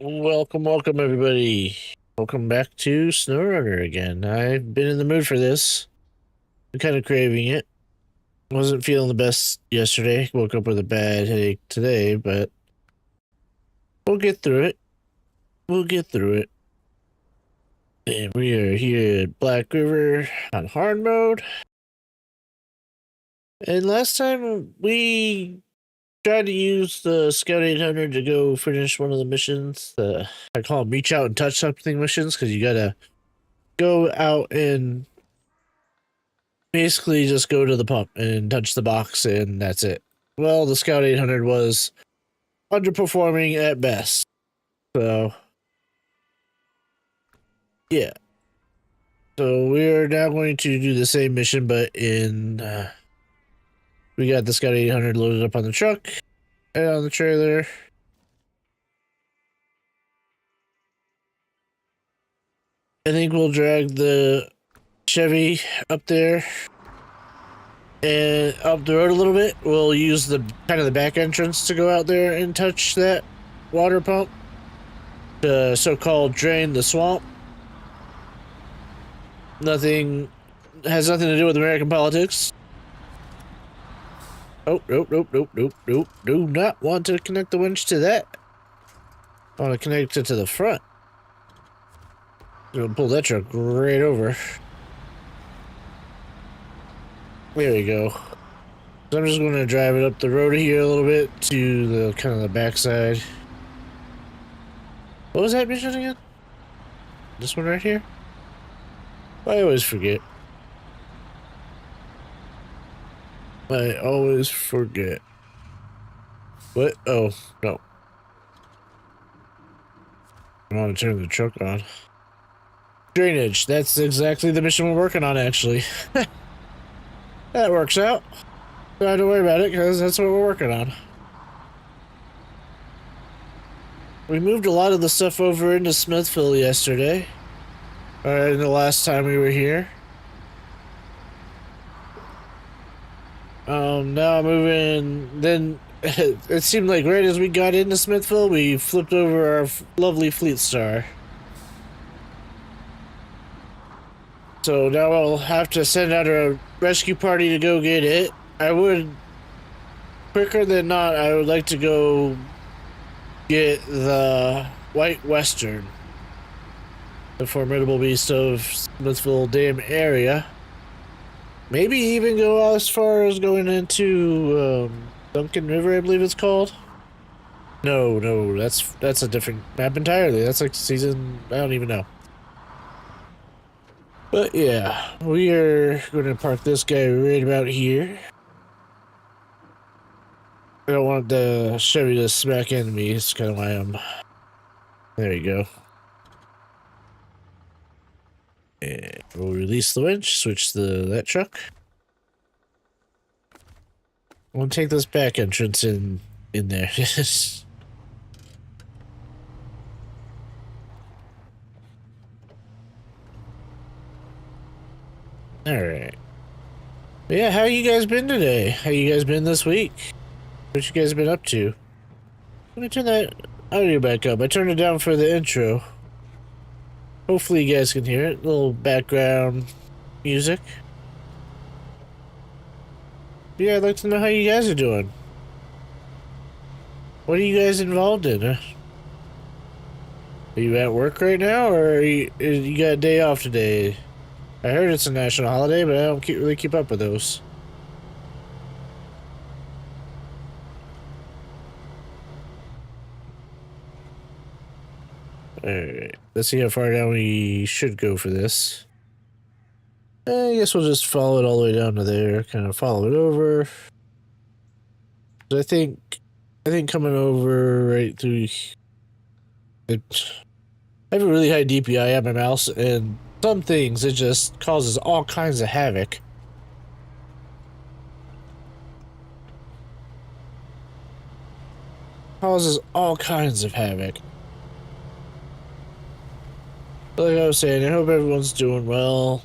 Welcome, welcome everybody. Welcome back to SnowRunner again. I've been in the mood for this. I'm kind of craving it. Wasn't feeling the best yesterday. Woke up with a bad headache today, but we'll get through it. We'll get through it. And we are here at Black River on hard mode. And last time we tried to use the Scout 800 to go finish one of the missions. I call them reach out and touch something missions because you gotta go out and basically just go to the pump and touch the box and that's it. Well, the Scout 800 was underperforming at best. So, yeah. So we're now going to do the same mission, but we got the Scout 800 loaded up on the truck and on the trailer. I think we'll drag the Chevy up there and up the road a little bit. We'll use the kind of the back entrance to go out there and touch that water pump to so-called drain the swamp. Has nothing to do with American politics. Oh, nope. Do not want to connect the winch to that. I want to connect it to the front. Gonna pull that truck right over. There we go. So I'm just going to drive it up the road here a little bit to the kind of the backside. What was that mission again? This one right here? I always forget. I always forget. What? Oh, no. I want to turn the truck on. Drainage. That's exactly the mission we're working on, actually. That works out. Don't have to worry about it, because that's what we're working on. We moved a lot of the stuff over into Smithville yesterday. The last time we were here. Now I'm moving. Then it seemed like right as we got into Smithville, we flipped over our lovely Fleet Star. So now I'll have to send out a rescue party to go get it. Quicker than not, I would like to go get the White Western, the formidable beast of Smithville Dam area. Maybe even go as far as going into Duncan River, I believe it's called. No, that's a different map entirely. That's like season, I don't even know. But yeah, we are going to park this guy right about here. I don't want the Chevy to smack into me. It's kind of why I'm... There you go. And we'll release the winch, switch that truck. We'll take this back entrance in there. Alright. Yeah, how you guys been today? How you guys been this week? What you guys been up to? Let me turn that audio back up. I turned it down for the intro. Hopefully you guys can hear it. A little background music. Yeah, I'd like to know how you guys are doing. What are you guys involved in? Are you at work right now, or you got a day off today? I heard it's a national holiday, but I don't really keep up with those. Alright, let's see how far down we should go for this. I guess we'll just follow it all the way down to there, kind of follow it over. I think coming over right through it, I have a really high DPI on my mouse, and some things it just causes all kinds of havoc. Causes all kinds of havoc. Like I was saying, I hope everyone's doing well,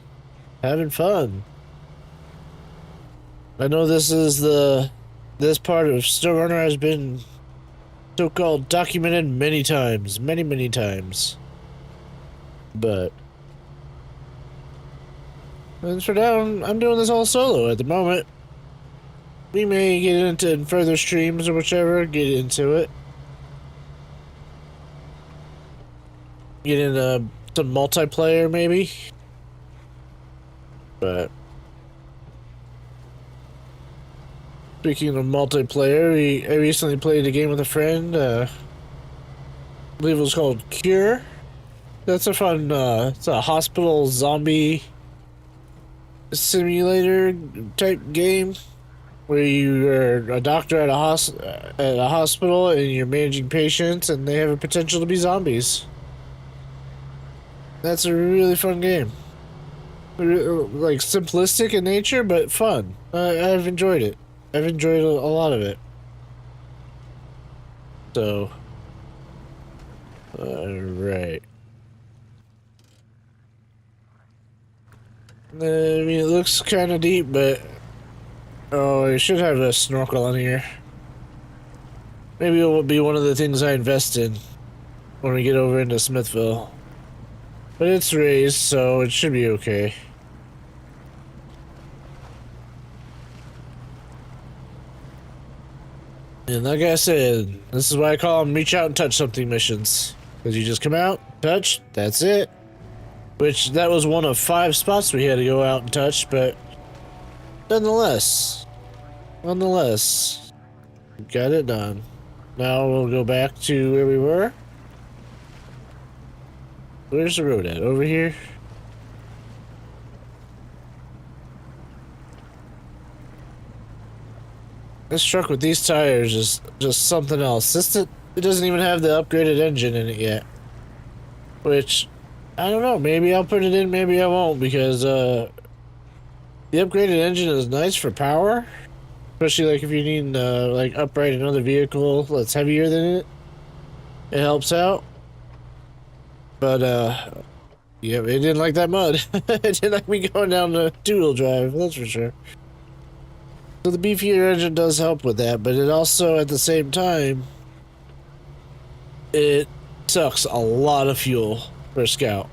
having fun. I know this part of SnowRunner has been so-called documented many times, many times. But as for now, I'm doing this all solo at the moment. We may get into in further streams or whichever, get into it. Get into some multiplayer maybe. But speaking of multiplayer, I recently played a game with a friend. I believe it was called Cure. That's a fun, it's a hospital zombie simulator type game where you are a doctor at a hospital and you're managing patients and they have a potential to be zombies. That's a really fun game. Like simplistic in nature, but fun. I've enjoyed it. I've enjoyed a lot of it. So, alright. I mean, it looks kind of deep, but oh, I should have a snorkel on here. Maybe it will be one of the things I invest in when we get over into Smithville. But it's raised, so it should be okay. And like I said, this is why I call them reach out and touch something missions. Because you just come out, touch, that's it. Which, that was one of 5 spots we had to go out and touch, but nonetheless, got it done. Now we'll go back to where we were. Where's the road at? Over here? This truck with these tires is just something else. It doesn't even have the upgraded engine in it yet. Which, I don't know, maybe I'll put it in, maybe I won't, because the upgraded engine is nice for power. Especially like if you need like upright another vehicle that's heavier than it. It helps out. But yeah, it didn't like that mud. It didn't like me going down the 2-wheel drive, that's for sure. So the beefier engine does help with that, but it also at the same time it sucks a lot of fuel for a Scout.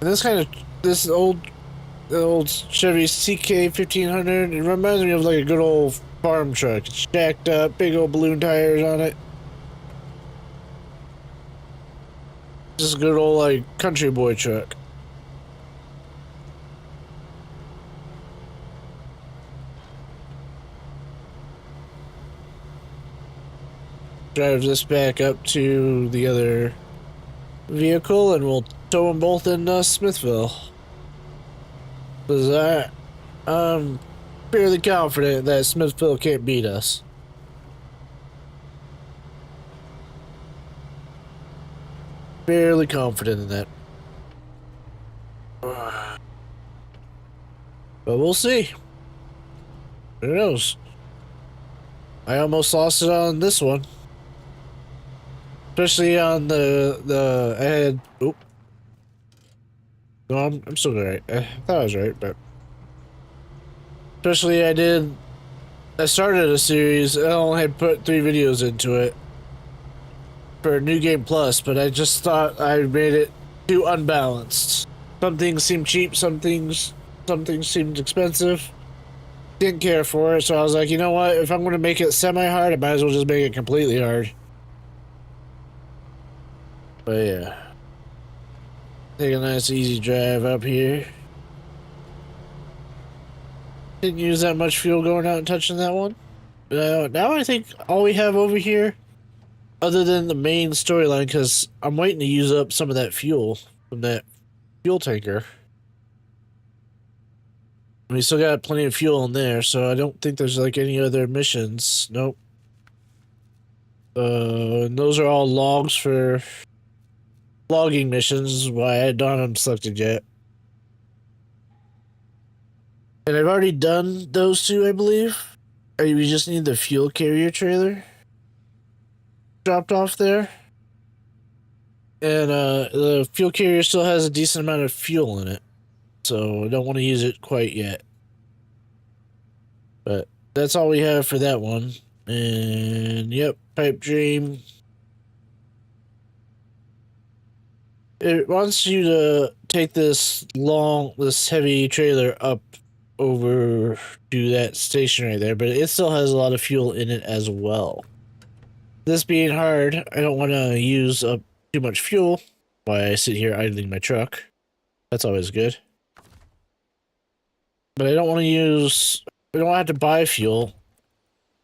And this old Chevy CK 1500, it reminds me of like a good old farm truck. It's jacked up, big old balloon tires on it. Just a good old like country boy truck. Drive this back up to the other vehicle and we'll tow them both in Smithville. Because I'm fairly confident that Smithville can't beat us. Fairly confident in that. But we'll see. Who knows? I almost lost it on this one. Especially on the I had. Oop. No, I'm still right. I thought I was right, but especially I started a series. I only had put 3 videos into it for New Game Plus, but I just thought I made it too unbalanced. Some things seemed cheap, some things seemed expensive. Didn't care for it, so I was like, you know what? If I'm gonna make it semi-hard, I might as well just make it completely hard. But yeah. Take a nice easy drive up here. Didn't use that much fuel going out and touching that one. Now I think all we have over here, other than the main storyline, because I'm waiting to use up some of that fuel from that fuel tanker. We still got plenty of fuel in there, so I don't think there's like any other missions. Nope. And those are all logs for logging missions, why I don't have selected yet. And I've already done those 2, I believe. We just need the fuel carrier trailer dropped off there. And the fuel carrier still has a decent amount of fuel in it. So I don't want to use it quite yet. But that's all we have for that one. And yep, pipe dream. It wants you to take this heavy trailer up over to that station right there, but it still has a lot of fuel in it as well. This being hard, I don't want to use up too much fuel while I sit here idling my truck. That's always good. But I don't want to I don't have to buy fuel.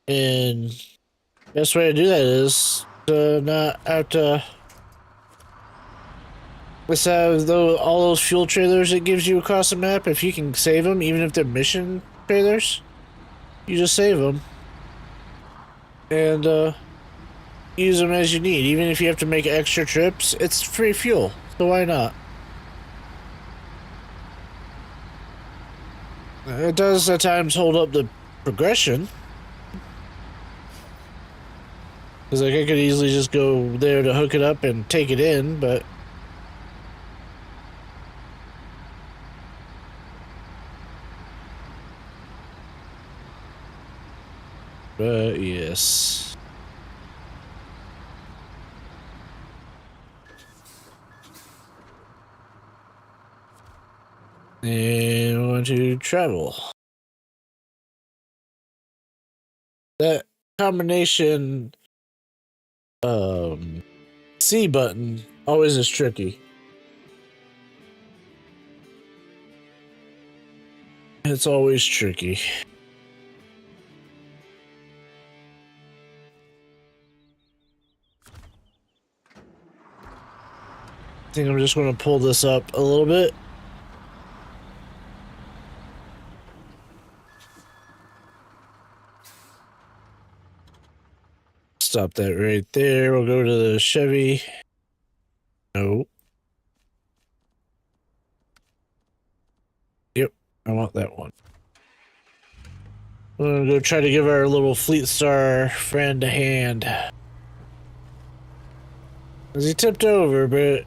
And the best way to do that is to not have to. Let's have all those fuel trailers it gives you across the map. If you can save them, even if they're mission trailers, you just save them. And use them as you need. Even if you have to make extra trips, it's free fuel. So why not? It does at times hold up the progression. Because like I could easily just go there to hook it up and take it in, but yes. And we want to travel. That combination C button always is tricky. It's always tricky. I think I'm just going to pull this up a little bit. Stop that right there. We'll go to the Chevy. No. Yep, I want that one. We're gonna go try to give our little Fleet Star friend a hand. As he tipped over, but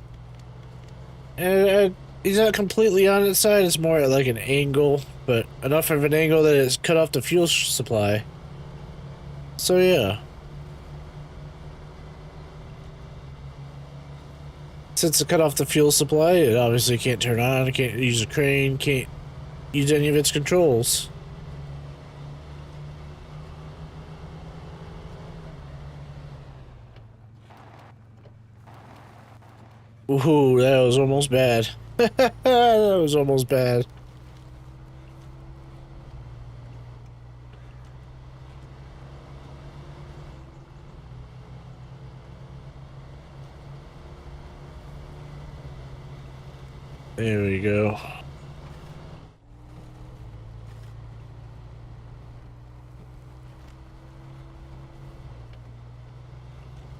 he's not completely on its side. It's more at like an angle, but enough of an angle that it's cut off the fuel supply. So yeah. Since it cut off the fuel supply, it obviously can't turn on, it can't use a crane, can't use any of its controls. Ooh, that was almost bad. That was almost bad. There we go.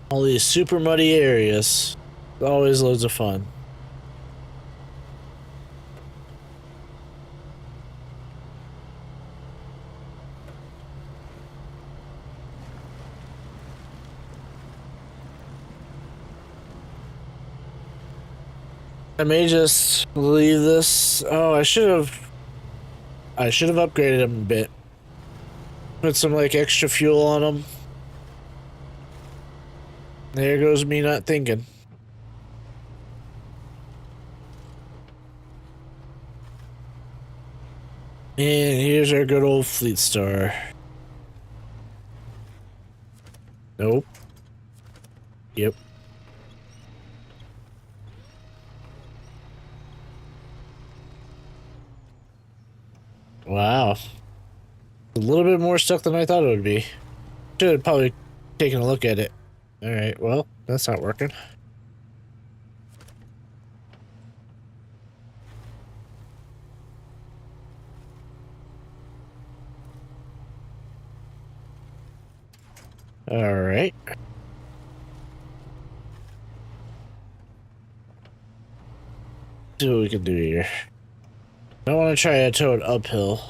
All these super muddy areas. Always loads of fun. I may just leave this. Oh, I should have upgraded them a bit. Put some like extra fuel on them. There goes me not thinking. And here's our good old Fleet Star. Nope. Yep. Wow. A little bit more stuck than I thought it would be. Should have probably taken a look at it. Alright, well, that's not working. Alright. See what we can do here. I want to try to tow it uphill.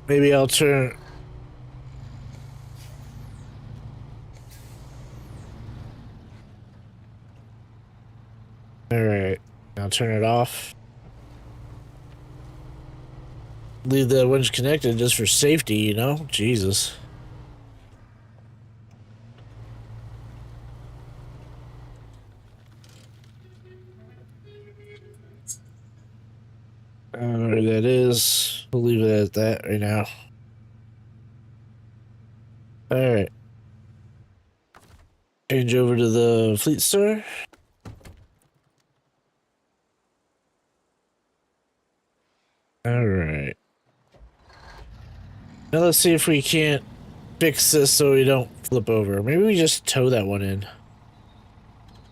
Maybe I'll turn... Alright. I'll turn it off. Leave the winch connected just for safety, you know? Jesus. I don't know where that is. We'll leave it at that right now. Alright. Change over to the fleet store. Alright. Now let's see if we can't fix this so we don't flip over. Maybe we just tow that one in.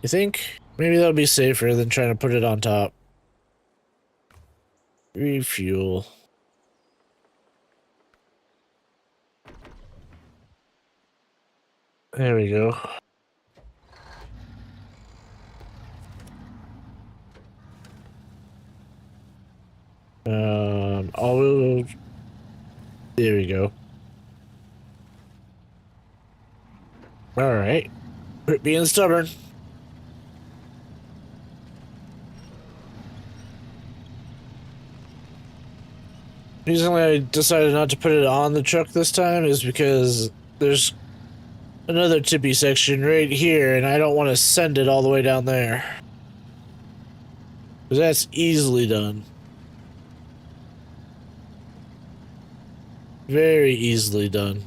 You think? Maybe that'll be safer than trying to put it on top. Refuel. There we go. All there we go. Alright. Quit being stubborn. The reason why I decided not to put it on the truck this time is because there's another tippy section right here, and I don't want to send it all the way down there. Because that's easily done. Very easily done.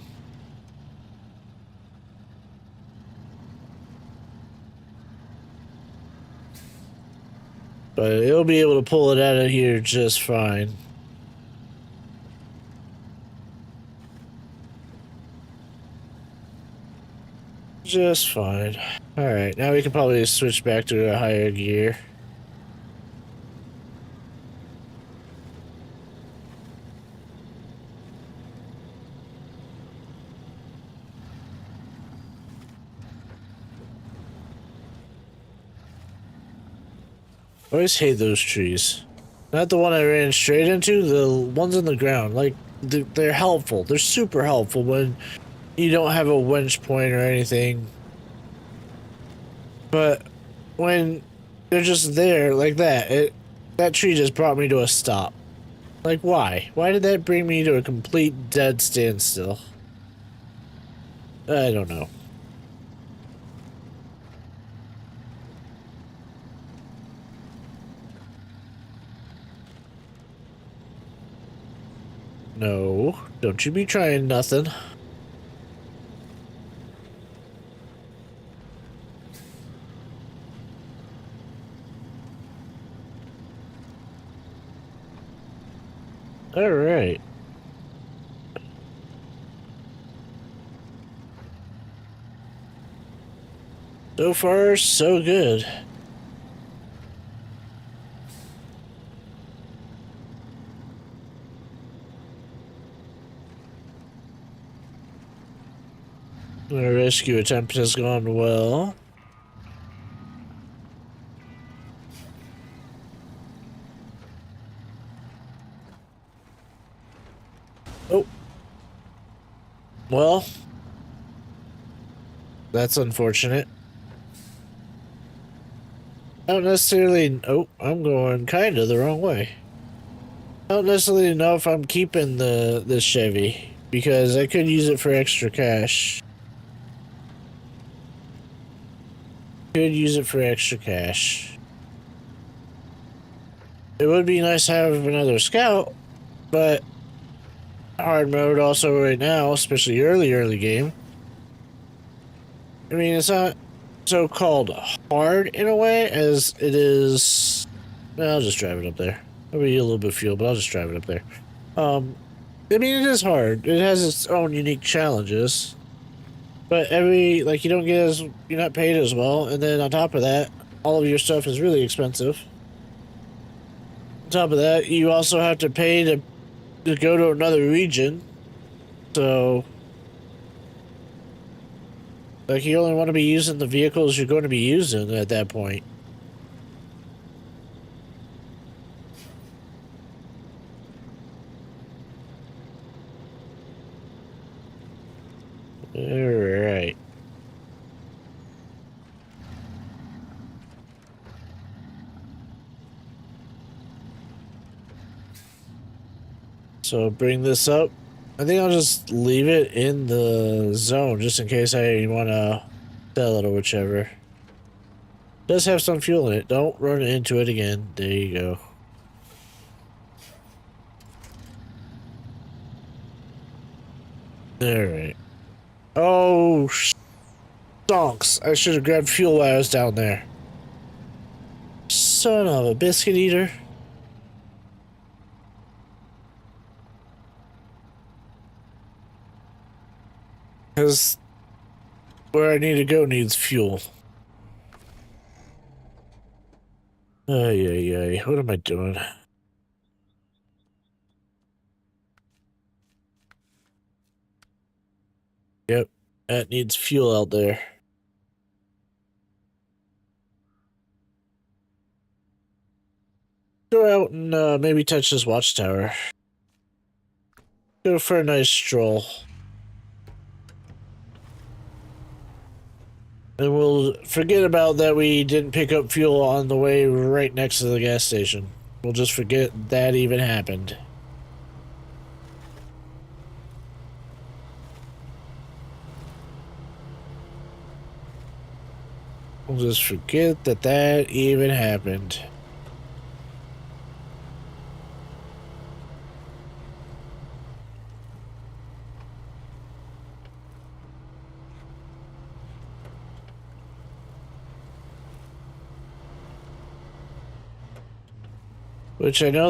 But it'll be able to pull it out of here just fine. Just fine. Alright, now we can probably switch back to a higher gear. I always hate those trees. Not the one I ran straight into, the ones on the ground. Like, they're helpful. They're super helpful when you don't have a winch point or anything. But when they're just there like that, that tree just brought me to a stop. Like, why? Why did that bring me to a complete dead standstill? I don't know. No, don't you be trying nothing. All right. So far, so good. The rescue attempt has gone well. Oh. Well, that's unfortunate. I don't necessarily... Oh, I'm going kind of the wrong way. I don't necessarily know if I'm keeping this Chevy, because I could use it for extra cash. Could use it for extra cash. It would be nice to have another Scout, but hard mode also right now, especially early game. I mean, it's not so-called hard in a way as it is... Well, I'll just drive it up there. I'll be a little bit of fuel, but I'll just drive it up there. I mean, it is hard. It has its own unique challenges. But you don't get as... You're not paid as well, and then on top of that, all of your stuff is really expensive. On top of that, you also have to pay to go to another region. So... Like, you only want to be using the vehicles you're going to be using at that point. Alright. So bring this up. I think I'll just leave it in the zone just in case I want to sell it or whichever. It does have some fuel in it. Don't run into it again. There you go. Alright. Oh, stonks. I should have grabbed fuel while I was down there. Son of a biscuit eater. Because where I need to go needs fuel. Ay, ay, ay. What am I doing? Yep, that needs fuel out there. Go out and maybe touch this watchtower. Go for a nice stroll. And we'll forget about that we didn't pick up fuel on the way right next to the gas station. We'll just forget that even happened. We'll just forget that that even happened. Which I know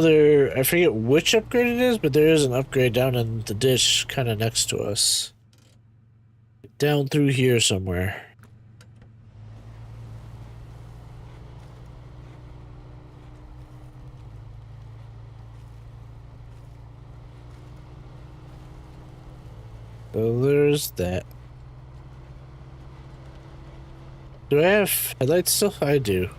I forget which upgrade it is, but there is an upgrade down in the ditch kind of next to us. Down through here somewhere. So there's that. Do I have headlights still? I do.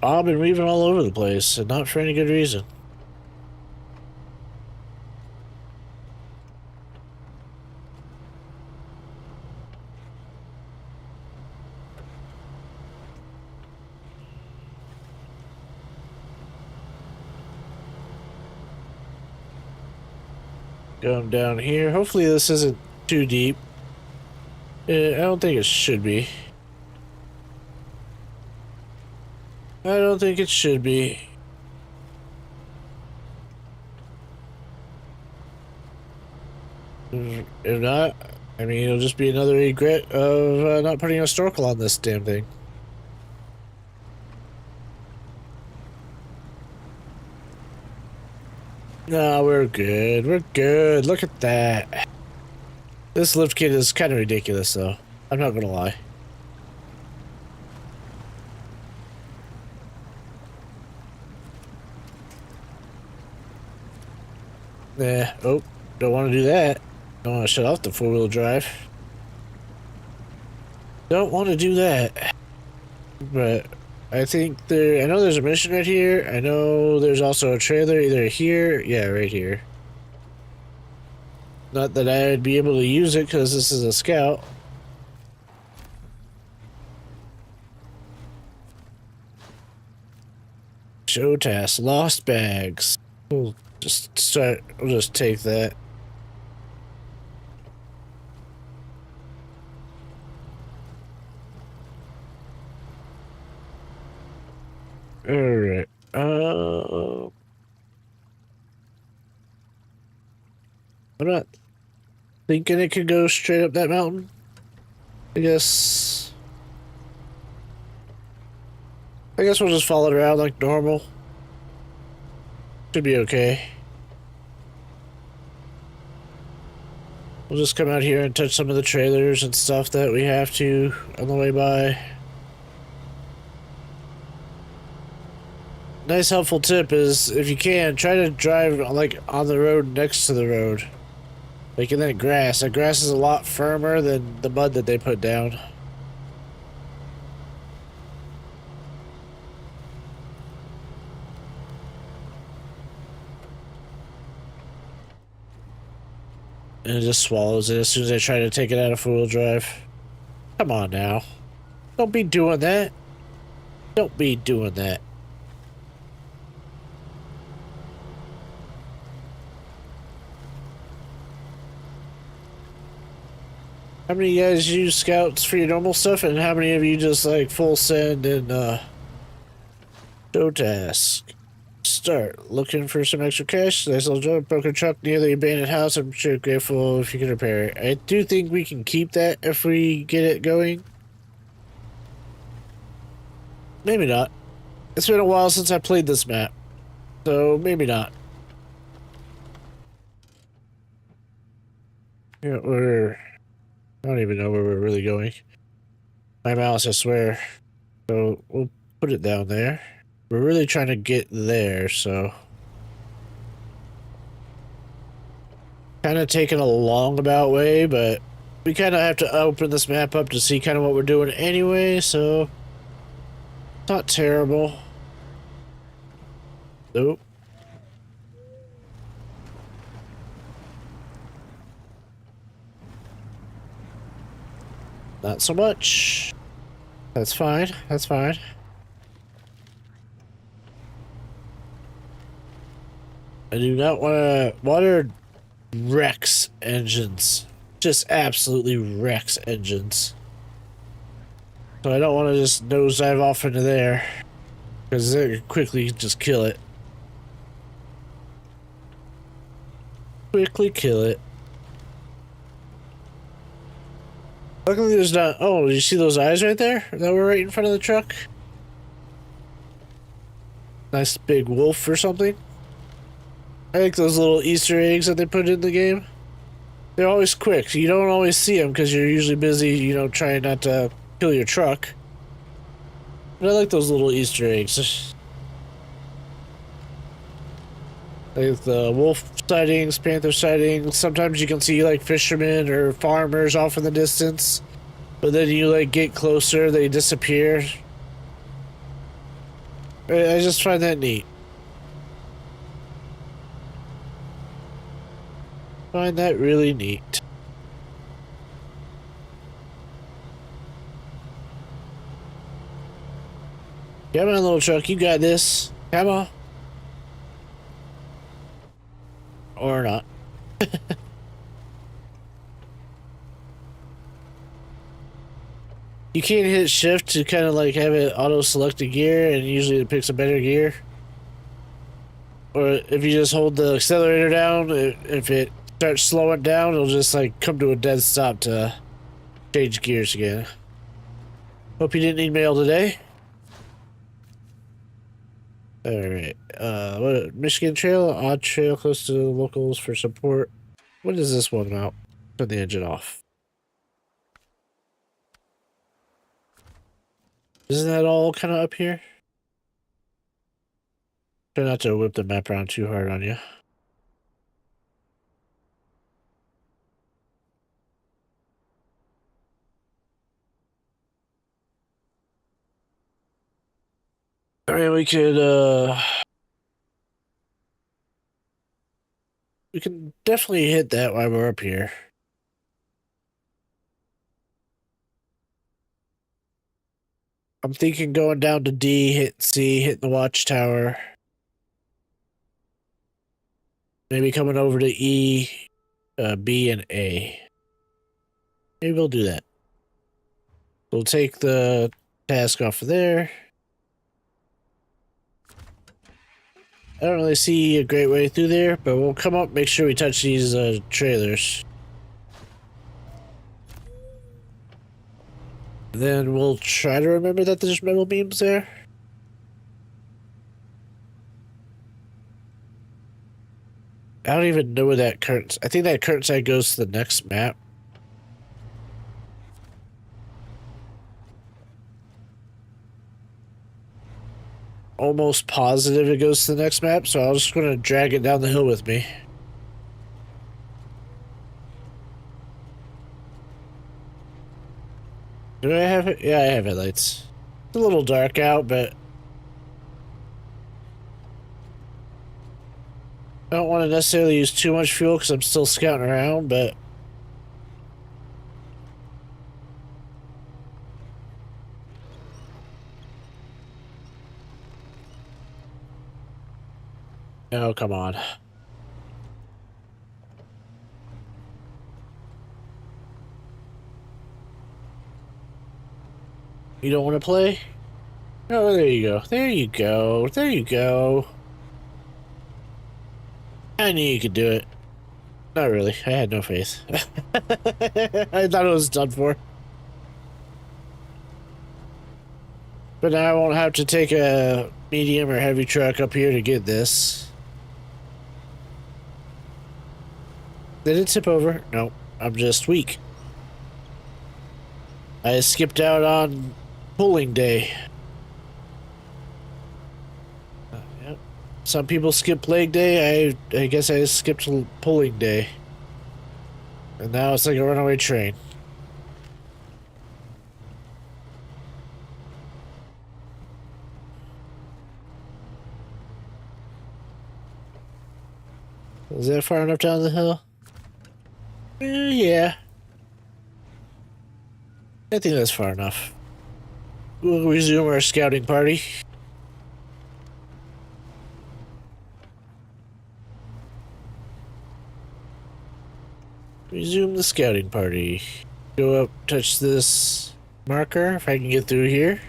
Bob and weaving all over the place, and not for any good reason. Going down here. Hopefully this isn't too deep. I don't think it should be. I don't think it should be. If not, I mean, it'll just be another regret of not putting a snorkel on this damn thing. No, we're good. We're good. Look at that. This lift kit is kind of ridiculous, though. I'm not gonna lie. Oh, don't want to do that. Don't want to shut off the four-wheel drive. Don't want to do that. But I think I know there's a mission right here. I know there's also a trailer either here. Yeah, right here. Not that I'd be able to use it because this is a scout. Show task, lost bags. We'll just take that. Alright. I'm not thinking it could go straight up that mountain. I guess we'll just follow it around like normal. Should be okay. We'll just come out here and touch some of the trailers and stuff that we have to on the way by. Nice helpful tip is, if you can, try to drive like on the road next to the road. Like in that grass. That grass is a lot firmer than the mud that they put down. and it just swallows it as soon as I try to take it out of four-wheel drive. Come on now. Don't be doing that. Don't be doing that. How many of you guys use scouts for your normal stuff, and how many of you just like full send and show task? Start looking for some extra cash. Nice little broken truck near the abandoned house. I'm sure grateful if you can repair it. I do think we can keep that if we get it going. Maybe not. It's been a while since I played this map, so maybe not. Yeah, I don't even know where we're really going. My mouse, I swear. So we'll put it down there. We're really trying to get there, so. Kind of taking a long about way, but we kind of have to open this map up to see kind of what we're doing anyway, so. Not terrible. Nope. Not so much. That's fine. That's fine. I do not want to. Water wrecks engines. Just absolutely wrecks engines. So I don't want to just nosedive off into there, because they could quickly just kill it. Quickly kill it. Luckily there's not... Oh, you see those eyes right there? That were right in front of the truck? Nice big wolf or something. I like those little Easter eggs that they put in the game. They're always quick. You don't always see them because you're usually busy, you know, trying not to kill your truck. But I like those little Easter eggs. Like the wolf sightings, panther sightings. Sometimes you can see like fishermen or farmers off in the distance. But then you like get closer, they disappear. I just find that neat. Find that really neat. Come on, little truck, you got this. Come on. Or not. You can't hit shift to kind of like have it auto select a gear, and usually it picks a better gear. Or if you just hold the accelerator down, if it starts slowing down, it'll just like come to a dead stop to change gears again. Hope you didn't need mail today. Alright, what, Michigan Trail, odd trail close to the locals for support. What is this one about? Turn the engine off. Isn't that all kind of up here? Try not to whip the map around too hard on you. Alright, we can definitely hit that while we're up here. I'm thinking going down to D, hit C, hitting the watchtower. Maybe coming over to E, B, and A. Maybe we'll do that. We'll take the task off of there. I don't really see a great way through there, but we'll come up, make sure we touch these trailers. Then we'll try to remember that there's metal beams there. I don't even know where that curtain... I think that curtain side goes to the next map. Almost positive it goes to the next map, so I'm just going to drag it down the hill with me. Do I have it? Yeah, I have headlights. It's a little dark out, but... I don't want to necessarily use too much fuel because I'm still scouting around, but... Oh, come on. You don't want to play? Oh, there you go. There you go. There you go. I knew you could do it. Not really. I had no faith. I thought it was done for. But now I won't have to take a medium or heavy truck up here to get this. Did it tip over? No, I'm just weak. I skipped out on pulling day. Yep. Some people skip leg day. I guess I skipped pulling day. And now it's like a runaway train. Is that far enough down the hill? Yeah. I think that's far enough. We'll resume our scouting party. Resume the scouting party. Go up, touch this marker, if I can get through here.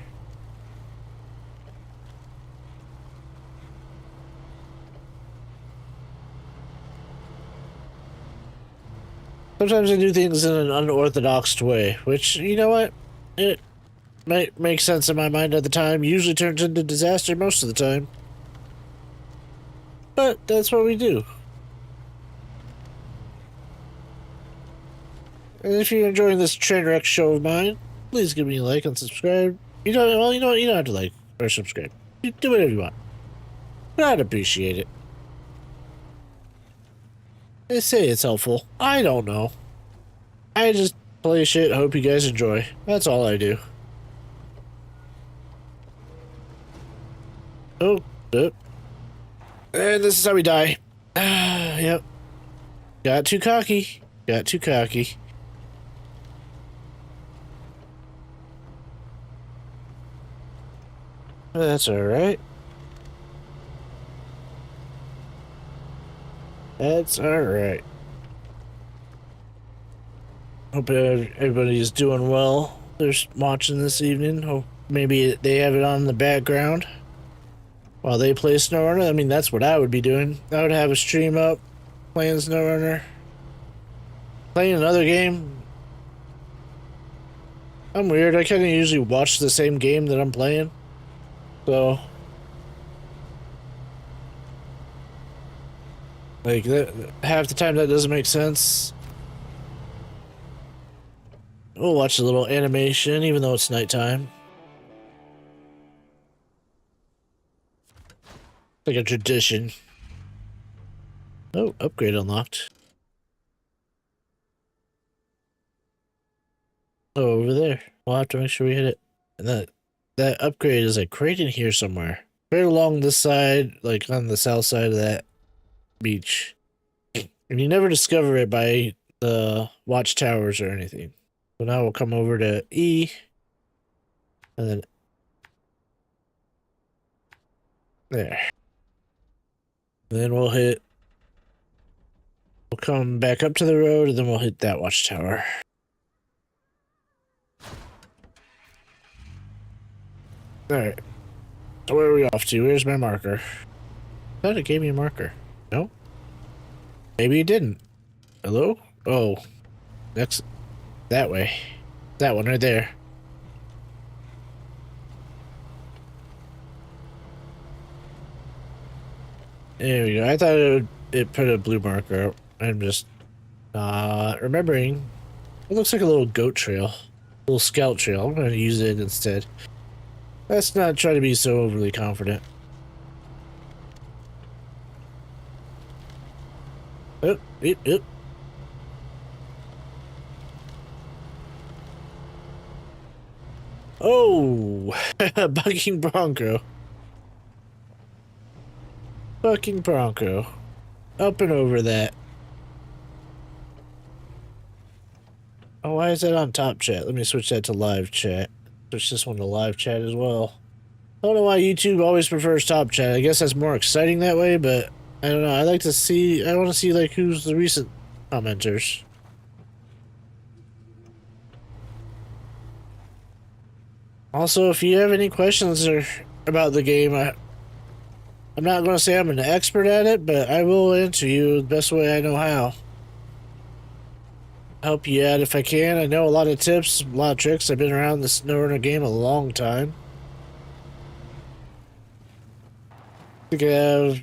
Sometimes I do things in an unorthodox way, which, you know what? It might make sense in my mind at the time. Usually turns into disaster most of the time. But that's what we do. And if you're enjoying this train wreck show of mine, please give me a like and subscribe. You don't, well, you know what? You don't have to like or subscribe. You do whatever you want. But I'd appreciate it. They say it's helpful. I don't know. I just play shit, hope you guys enjoy. That's all I do. Oh, and this is how we die. Yep. Got too cocky. Got too cocky. That's alright. That's alright. Hope everybody's doing well. They're watching this evening. Hope maybe they have it on in the background while they play SnowRunner. I mean, that's what I would be doing. I would have a stream up, playing SnowRunner. Playing another game. I'm weird. I kind of usually watch the same game that I'm playing. So... like, that, half the time that doesn't make sense. We'll watch a little animation, even though it's nighttime. Like a tradition. Oh, upgrade unlocked. Oh, over there. We'll have to make sure we hit it. And that upgrade is like right in here somewhere. Right along this side, like on the south side of that beach. And you never discover it by the watchtowers or anything. So now we'll come over to E. And then... there. And then we'll hit... we'll come back up to the road, and then we'll hit that watchtower. Alright. So where are we off to? Where's my marker? I thought it gave me a marker. No? Maybe it didn't. Hello? Oh. Next. That way. That one right there. There we go. I thought it put a blue marker. I'm just not remembering. It looks like a little goat trail. A little scout trail. I'm going to use it instead. Let's not try to be so overly confident. Oh, yep. Oh, bucking bronco. Bucking bronco. up and over that. Oh, why is that on top chat? Let me switch that to live chat. Switch this one to live chat as well. I don't know why YouTube always prefers top chat. I guess that's more exciting that way, but I don't know. I like to see, I want to see like who's the recent commenters. Also, if you have any questions about the game, I'm not going to say I'm an expert at it, but I will answer you the best way I know how. Help you out if I can. I know a lot of tips, a lot of tricks. I've been around the SnowRunner game a long time. I think I have,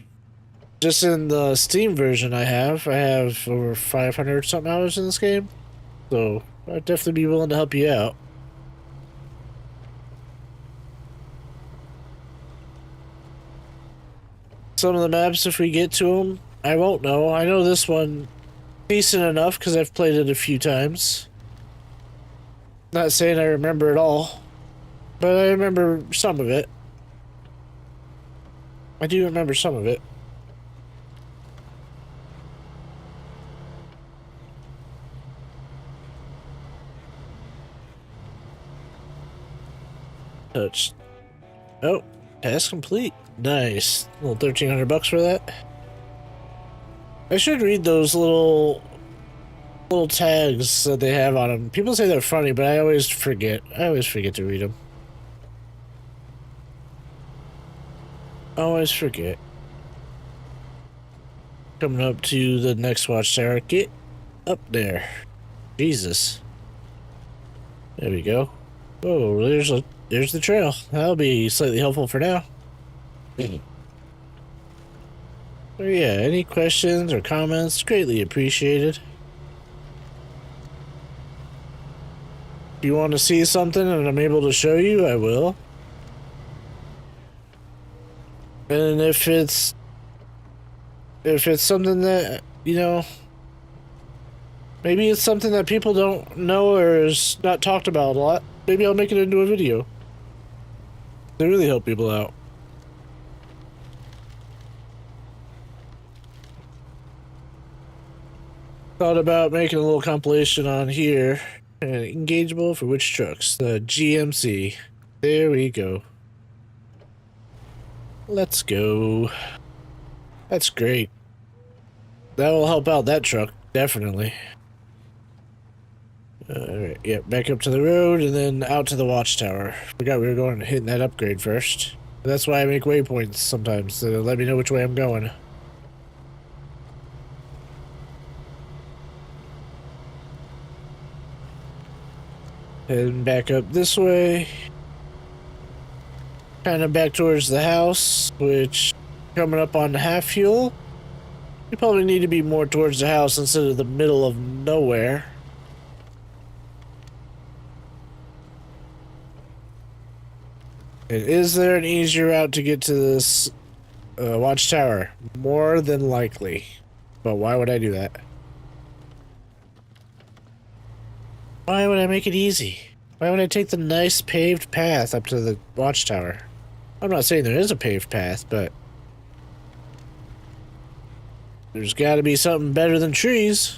just in the Steam version I have over 500 something hours in this game. So I'd definitely be willing to help you out. Some of the maps, if we get to them, I won't know. I know this one decent enough because I've played it a few times. Not saying I remember it all, but I remember some of it. I do remember some of it. Touch. Oh, task complete. Nice. A little $1,300 for that. I should read those little tags that they have on them. People say they're funny, but I always forget. I always forget to read them. Always forget. Coming up to the next watchtower. Get up there. Jesus. There we go. Oh, there's the trail. That'll be slightly helpful for now. So yeah, any questions or comments, greatly appreciated. If you want to see something and I'm able to show you, I will. And if it's something that, you know, maybe it's something that people don't know or is not talked about a lot, maybe I'll make it into a video. They really help people out. Thought about making a little compilation on here. And engageable for which trucks? The GMC. There we go. Let's go. That's great. That will help out that truck, definitely. Alright, yeah, back up to the road and then out to the watchtower. Forgot we were going to hit that upgrade first. That's why I make waypoints sometimes, to let me know which way I'm going. Heading back up this way. Kind of back towards the house, which coming up on half fuel. You probably need to be more towards the house instead of the middle of nowhere. And is there an easier route to get to this watchtower? More than likely. But why would I do that? Why would I make it easy? Why would I take the nice paved path up to the watchtower? I'm not saying there is a paved path, but there's got to be something better than trees.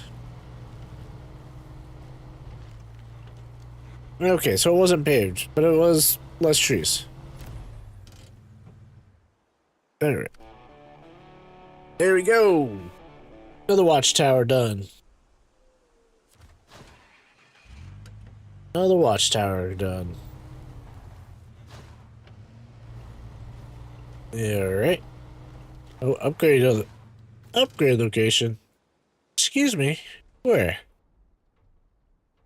Okay, so it wasn't paved, but it was less trees. Alright. There we go. Another watchtower done. Another watchtower done. Alright. Oh, upgrade location. Excuse me. Where?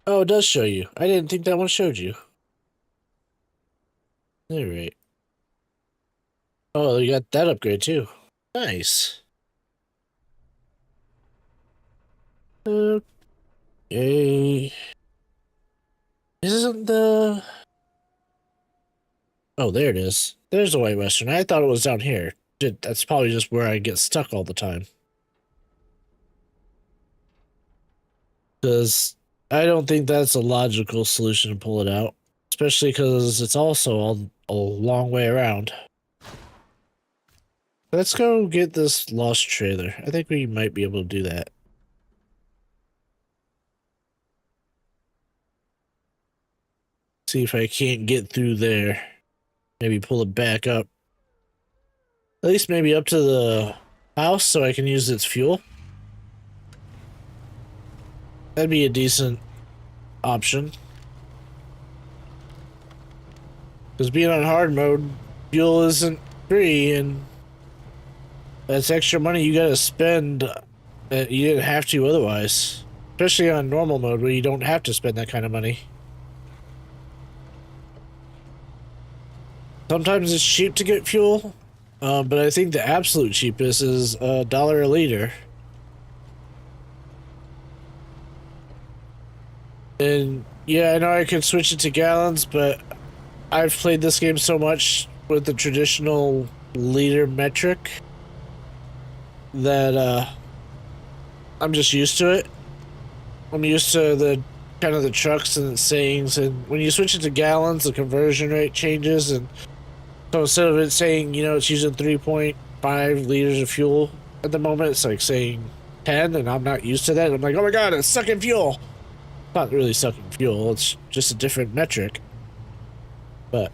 Oh, it does show you. I didn't think that one showed you. Alright. Oh, you got that upgrade too. Nice. Okay. Isn't the... Oh, there it is. There's the White Western. I thought it was down here. That's probably just where I get stuck all the time. Because I don't think that's a logical solution to pull it out. Especially because it's also a long way around. Let's go get this lost trailer. I think we might be able to do that. See if I can't get through there. Maybe pull it back up. At least maybe up to the house so I can use its fuel. That'd be a decent option. Because being on hard mode, fuel isn't free, and that's extra money you gotta spend that you didn't have to otherwise. Especially on normal mode where you don't have to spend that kind of money. Sometimes it's cheap to get fuel, but I think the absolute cheapest is $1 a liter. And yeah, I know I could switch it to gallons, but I've played this game so much with the traditional liter metric that I'm just used to it. I'm used to the kind of the trucks and the sayings, and when you switch it to gallons, the conversion rate changes, and so instead of it saying, you know, it's using 3.5 liters of fuel at the moment, it's like saying 10, and I'm not used to that. I'm like, oh my god, it's sucking fuel. It's not really sucking fuel, it's just a different metric. But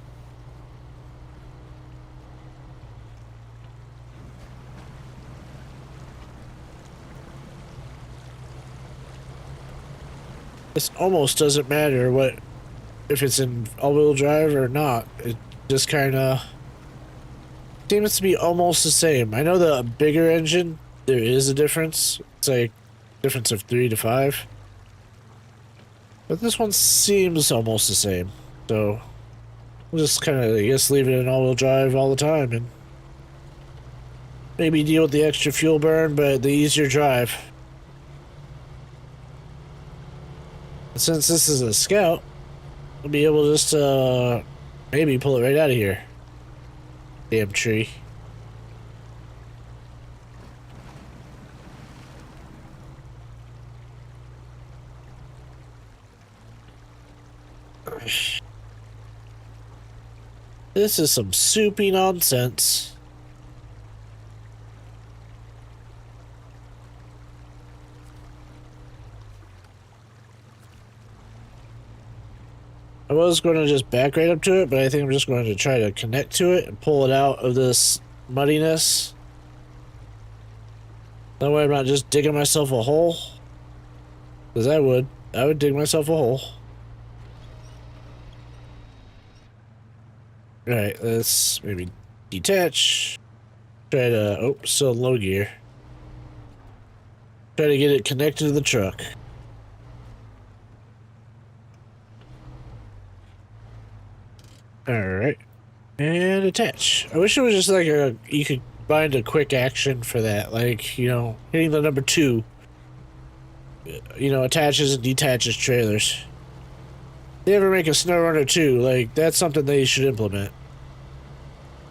this almost doesn't matter what if it's in all-wheel drive or not. It just kind of seems to be almost the same. I know the bigger engine, there is a difference. It's like a difference of 3 to 5. But this one seems almost the same. So we'll just kind of, I guess, leave it in all-wheel drive all the time and maybe deal with the extra fuel burn, but the easier drive. Since this is a Scout, I'll be able to just maybe pull it right out of here. Damn tree. This is some soupy nonsense. I was going to just back right up to it, but I think I'm just going to try to connect to it and pull it out of this muddiness. That way I'm not just digging myself a hole. Because I would dig myself a hole. Alright, let's maybe detach. Try to, oh, still low gear. Try to get it connected to the truck. Alright. And attach. I wish it was just like you could find a quick action for that. Like, you know, hitting the number 2. You know, attaches and detaches trailers. They ever make a SnowRunner 2, like, that's something they should implement.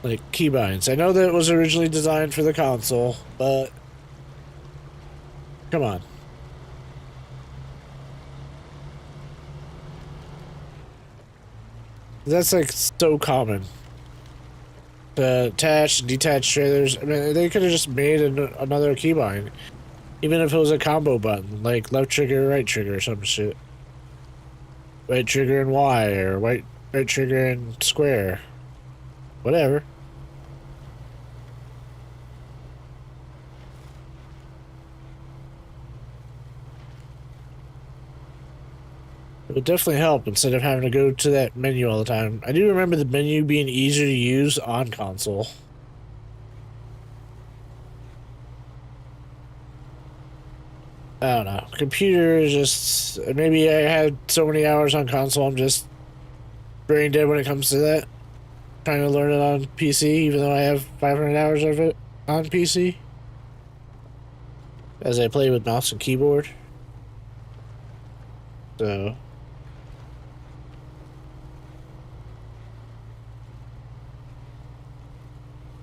Like, keybinds. I know that it was originally designed for the console, but come on. That's like so common. The attached and detached trailers. I mean, they could have just made another keybind. Even if it was a combo button, like left trigger, right trigger, or some shit. Right trigger and Y, or right trigger and square. Whatever. It would definitely help instead of having to go to that menu all the time. I do remember the menu being easier to use on console. I don't know. Computer is just... Maybe I had so many hours on console, I'm just brain dead when it comes to that. Trying to learn it on PC, even though I have 500 hours of it on PC. As I play with mouse and keyboard. So...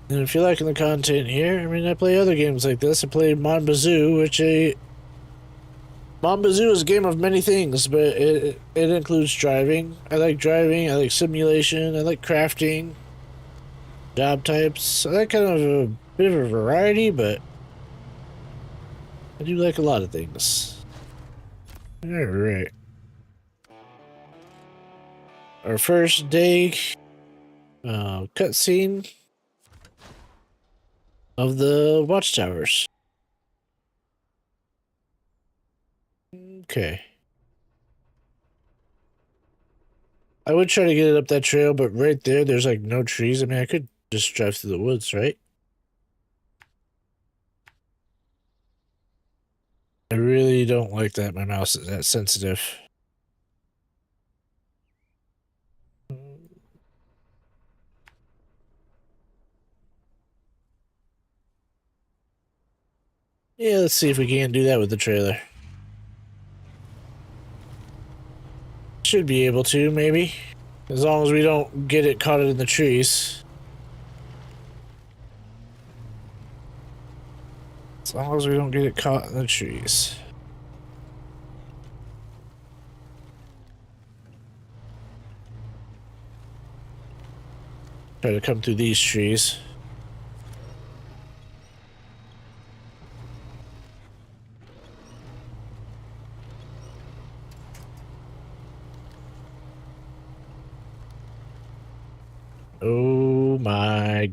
And if you're liking the content here, I mean, I play other games like this. I play Mon Bazoo, which Mon Bazoo is a game of many things, but it includes driving. I like driving, I like simulation, I like crafting. job types. I like kind of a bit of a variety, but I do like a lot of things. All right. Our first day cutscene of the watchtowers. Okay. I would try to get it up that trail, but right there's like no trees. I mean, I could just drive through the woods, right? I really don't like that my mouse is that sensitive. Yeah, let's see if we can do that with the trailer. Should be able to, maybe. As long as we don't get it caught in the trees. As long as we don't get it caught in the trees. Try to come through these trees. Oh my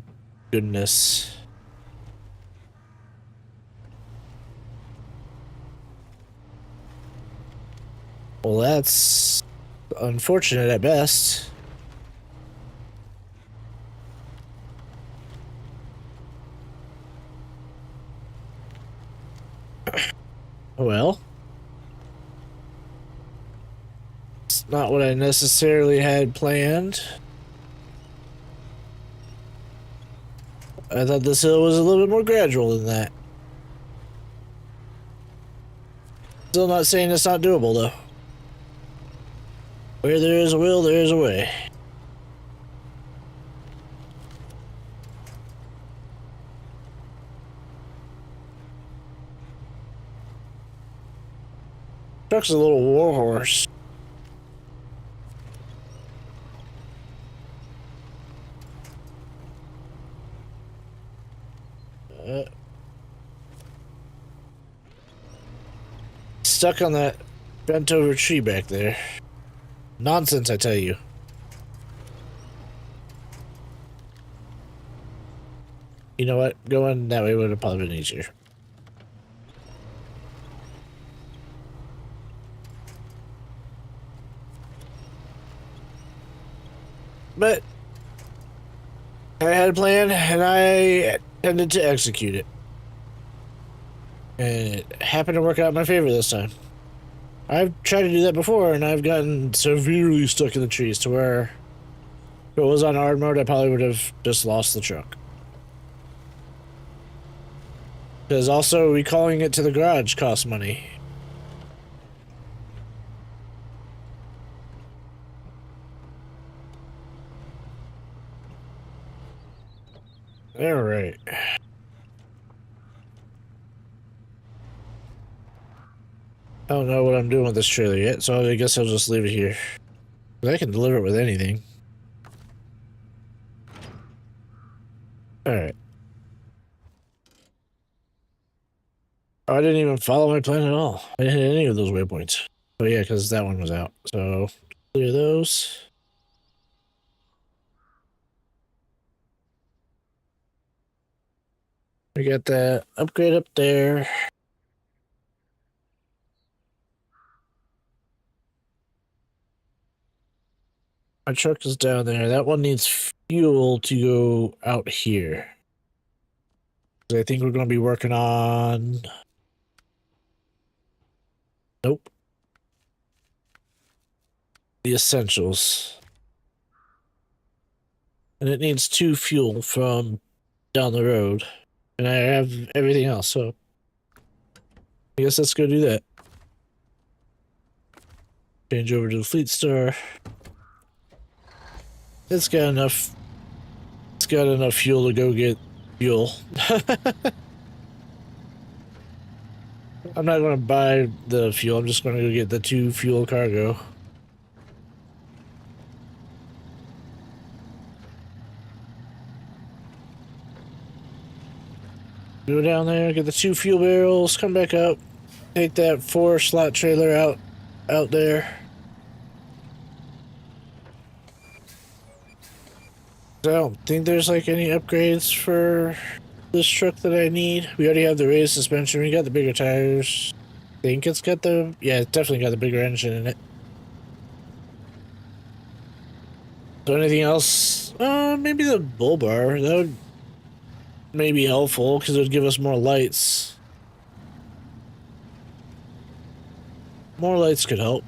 goodness. Well, that's unfortunate at best. Well, it's not what I necessarily had planned. I thought this hill was a little bit more gradual than that. Still not saying it's not doable, though. Where there is a will, there is a way. Truck's a little warhorse. Stuck on that bent over tree back there. Nonsense, I tell you. You know what? Going that way would have probably been easier. But I had a plan and I intended to execute it. And it happened to work out in my favor this time. I've tried to do that before and I've gotten severely stuck in the trees to where if it was on hard mode, I probably would have just lost the truck. Because also recalling it to the garage costs money. Alright. I don't know what I'm doing with this trailer yet, so I guess I'll just leave it here. I can deliver it with anything. Alright. Oh, I didn't even follow my plan at all. I didn't hit any of those waypoints. Oh yeah, because that one was out. So, clear those. We got that upgrade up there. My truck is down there. That one needs fuel to go out here. I think we're going to be working on... Nope. The essentials. And it needs 2 fuel from down the road. And I have everything else, so... I guess let's go do that. Change over to the fleet store. It's got enough fuel to go get fuel. I'm not going to buy the fuel. I'm just going to go get the 2 fuel cargo. Go down there, get the 2 fuel barrels, come back up, take that 4-slot trailer out there. I don't think there's like any upgrades for this truck that I need. We already have the raised suspension. We got the bigger tires. I think it's got the... Yeah, it's definitely got the bigger engine in it. So anything else? Maybe the bull bar. That would maybe be helpful because it would give us more lights. More lights could help.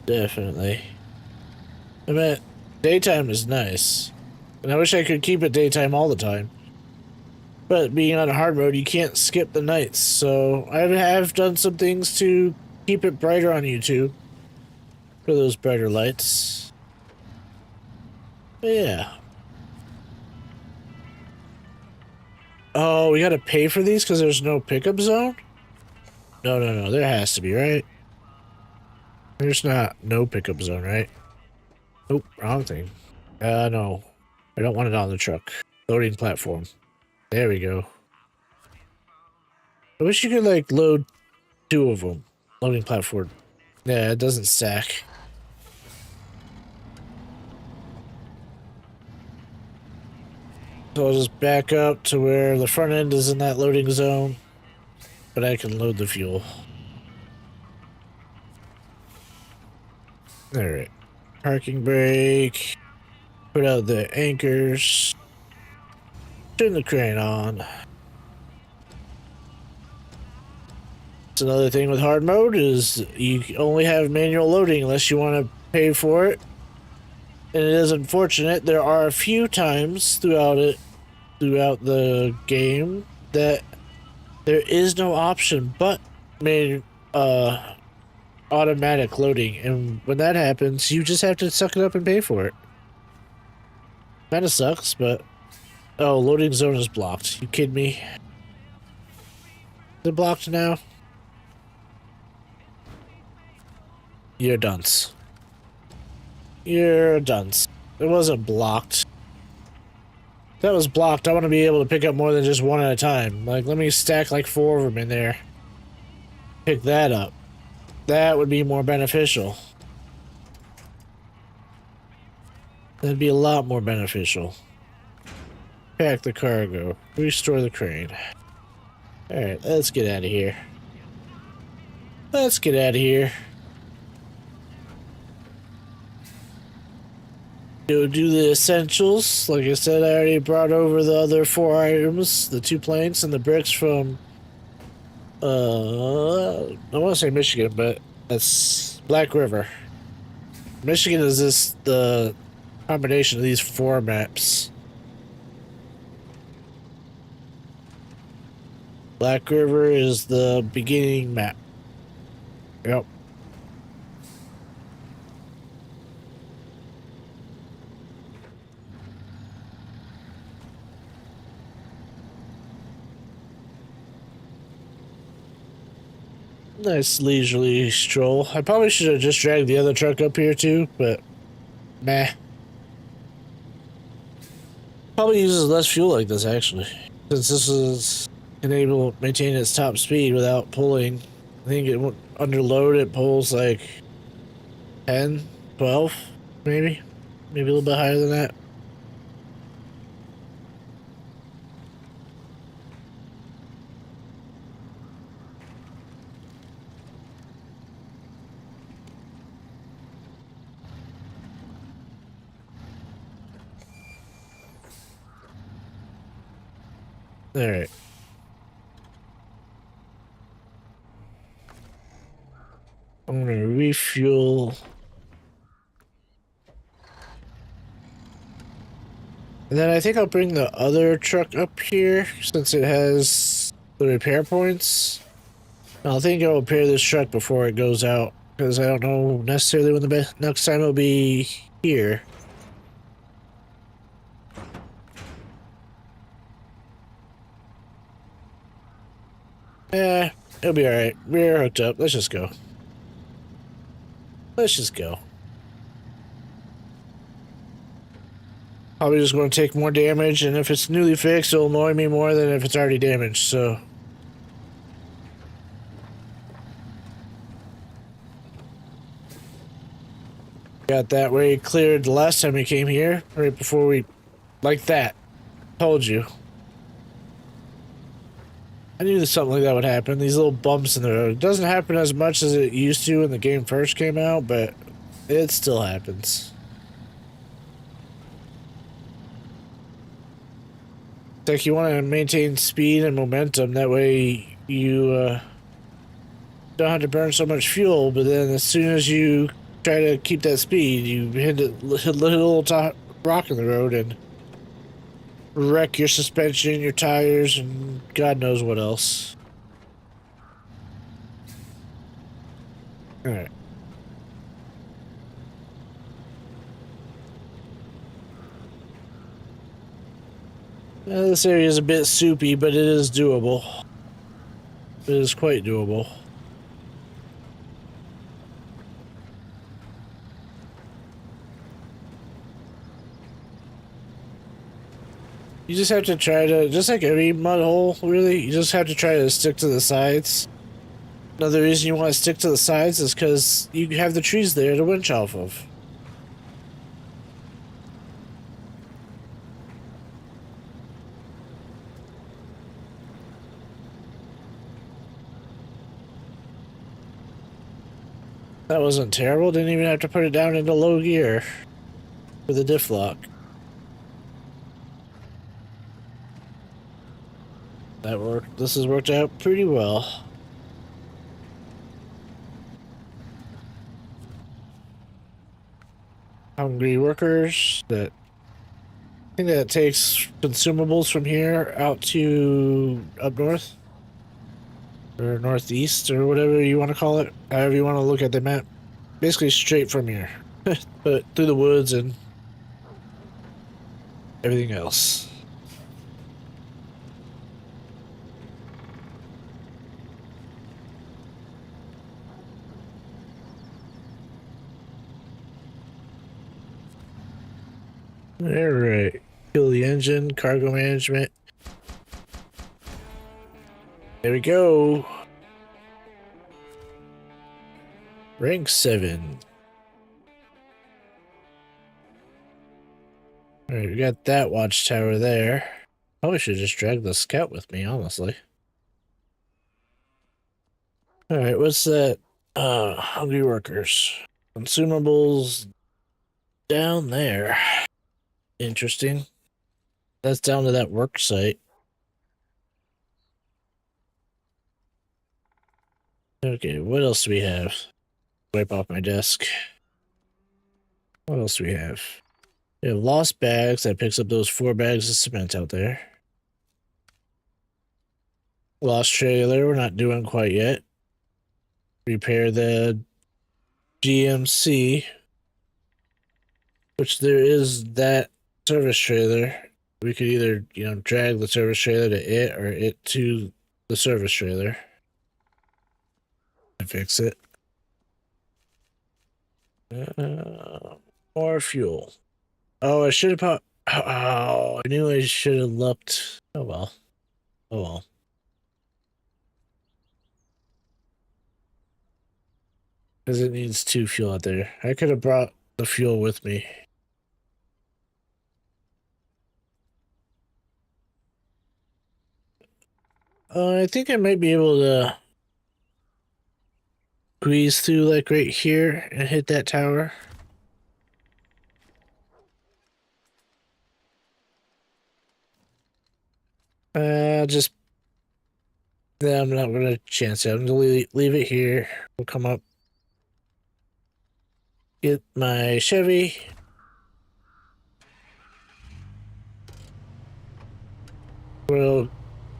Definitely. I mean, daytime is nice. And I wish I could keep it daytime all the time. But being on hard mode, you can't skip the nights. So I have done some things to keep it brighter on YouTube. For those brighter lights. But yeah. Oh, we gotta pay for these because there's no pickup zone? No. There has to be, right? There's no pickup zone, right? Nope, wrong thing. No. I don't want it on the truck. Loading platform. There we go. I wish you could, like, load 2 of them. Loading platform. Yeah, it doesn't stack. So I'll just back up to where the front end is in that loading zone. But I can load the fuel. Alright. Parking brake. Put out the anchors. Turn the crane on. That's another thing with hard mode is you only have manual loading unless you want to pay for it. And it is unfortunate. There are a few times throughout the game that there is no option but automatic loading, and when that happens, you just have to suck it up and pay for it. Kinda sucks, but oh, loading zone is blocked. You kidding me? Is it blocked now? You're dunce. You're a dunce. It wasn't blocked. If that was blocked, I want to be able to pick up more than just one at a time. Like, let me stack like 4 of them in there. Pick that up. That would be more beneficial. That'd be a lot more beneficial. Pack the cargo. Restore the crane. Alright, let's get out of here. Let's get out of here. Go do the essentials. Like I said, I already brought over the other 4 items. The 2 planks and the bricks from... I want to say Michigan, but that's Black River. Michigan is the combination of these 4 maps. Black River is the beginning map. Yep. Nice leisurely stroll. I probably should have just dragged the other truck up here too, but meh. Probably uses less fuel like this actually, since this is able to maintain its top speed without pulling. I think it won't under load. It pulls like 10, 12, maybe a little bit higher than that. All right. I'm gonna refuel. And then I think I'll bring the other truck up here since it has the repair points. I think I'll repair this truck before it goes out because I don't know necessarily when the next time it'll be here. It'll be alright. We're hooked up. Let's just go. Let's just go. Probably just going to take more damage, and if it's newly fixed, it'll annoy me more than if it's already damaged, so. Got that way cleared the last time we came here, right before we. Like that. Told you. I knew that something like that would happen. These little bumps in the road. It doesn't happen as much as it used to when the game first came out, but it still happens. It's like you want to maintain speed and momentum. That way you don't have to burn so much fuel, but then as soon as you try to keep that speed, you hit a little rock in the road and wreck your suspension, your tires, and God knows what else. Alright. This area is a bit soupy, but it is doable. It is quite doable. You just have to try to, just like every mud hole, really, you just have to try to stick to the sides. Another reason you want to stick to the sides is because you have the trees there to winch off of. That wasn't terrible, didn't even have to put it down into low gear with a diff lock. That worked. This has worked out pretty well. Hungry workers. I think that takes consumables from here out to up north or northeast or whatever you want to call it. However you want to look at the map. Basically straight from here, but through the woods and everything else. Alright. Kill the engine, cargo management. There we go. Rank 7. Alright, we got that watchtower there. Probably should just drag the scout with me, honestly. Alright, what's that? Hungry workers. Consumables down there. Interesting. That's down to that work site. Okay, what else do we have? Wipe off my desk. What else do we have? We have lost bags. That picks up those 4 bags of cement out there. Lost trailer. We're not doing quite yet. Repair the GMC. Which there is that service trailer. We could either, drag the service trailer to it or it to the service trailer and fix it. More fuel. Oh, I should have Oh, I knew I should have looked. Oh well. Oh well. Because it needs 2 fuel out there. I could have brought the fuel with me. I think I might be able to squeeze through like right here and hit that tower. Just I'm not gonna chance it. I'm gonna leave it here. We'll come up, get my Chevy. We'll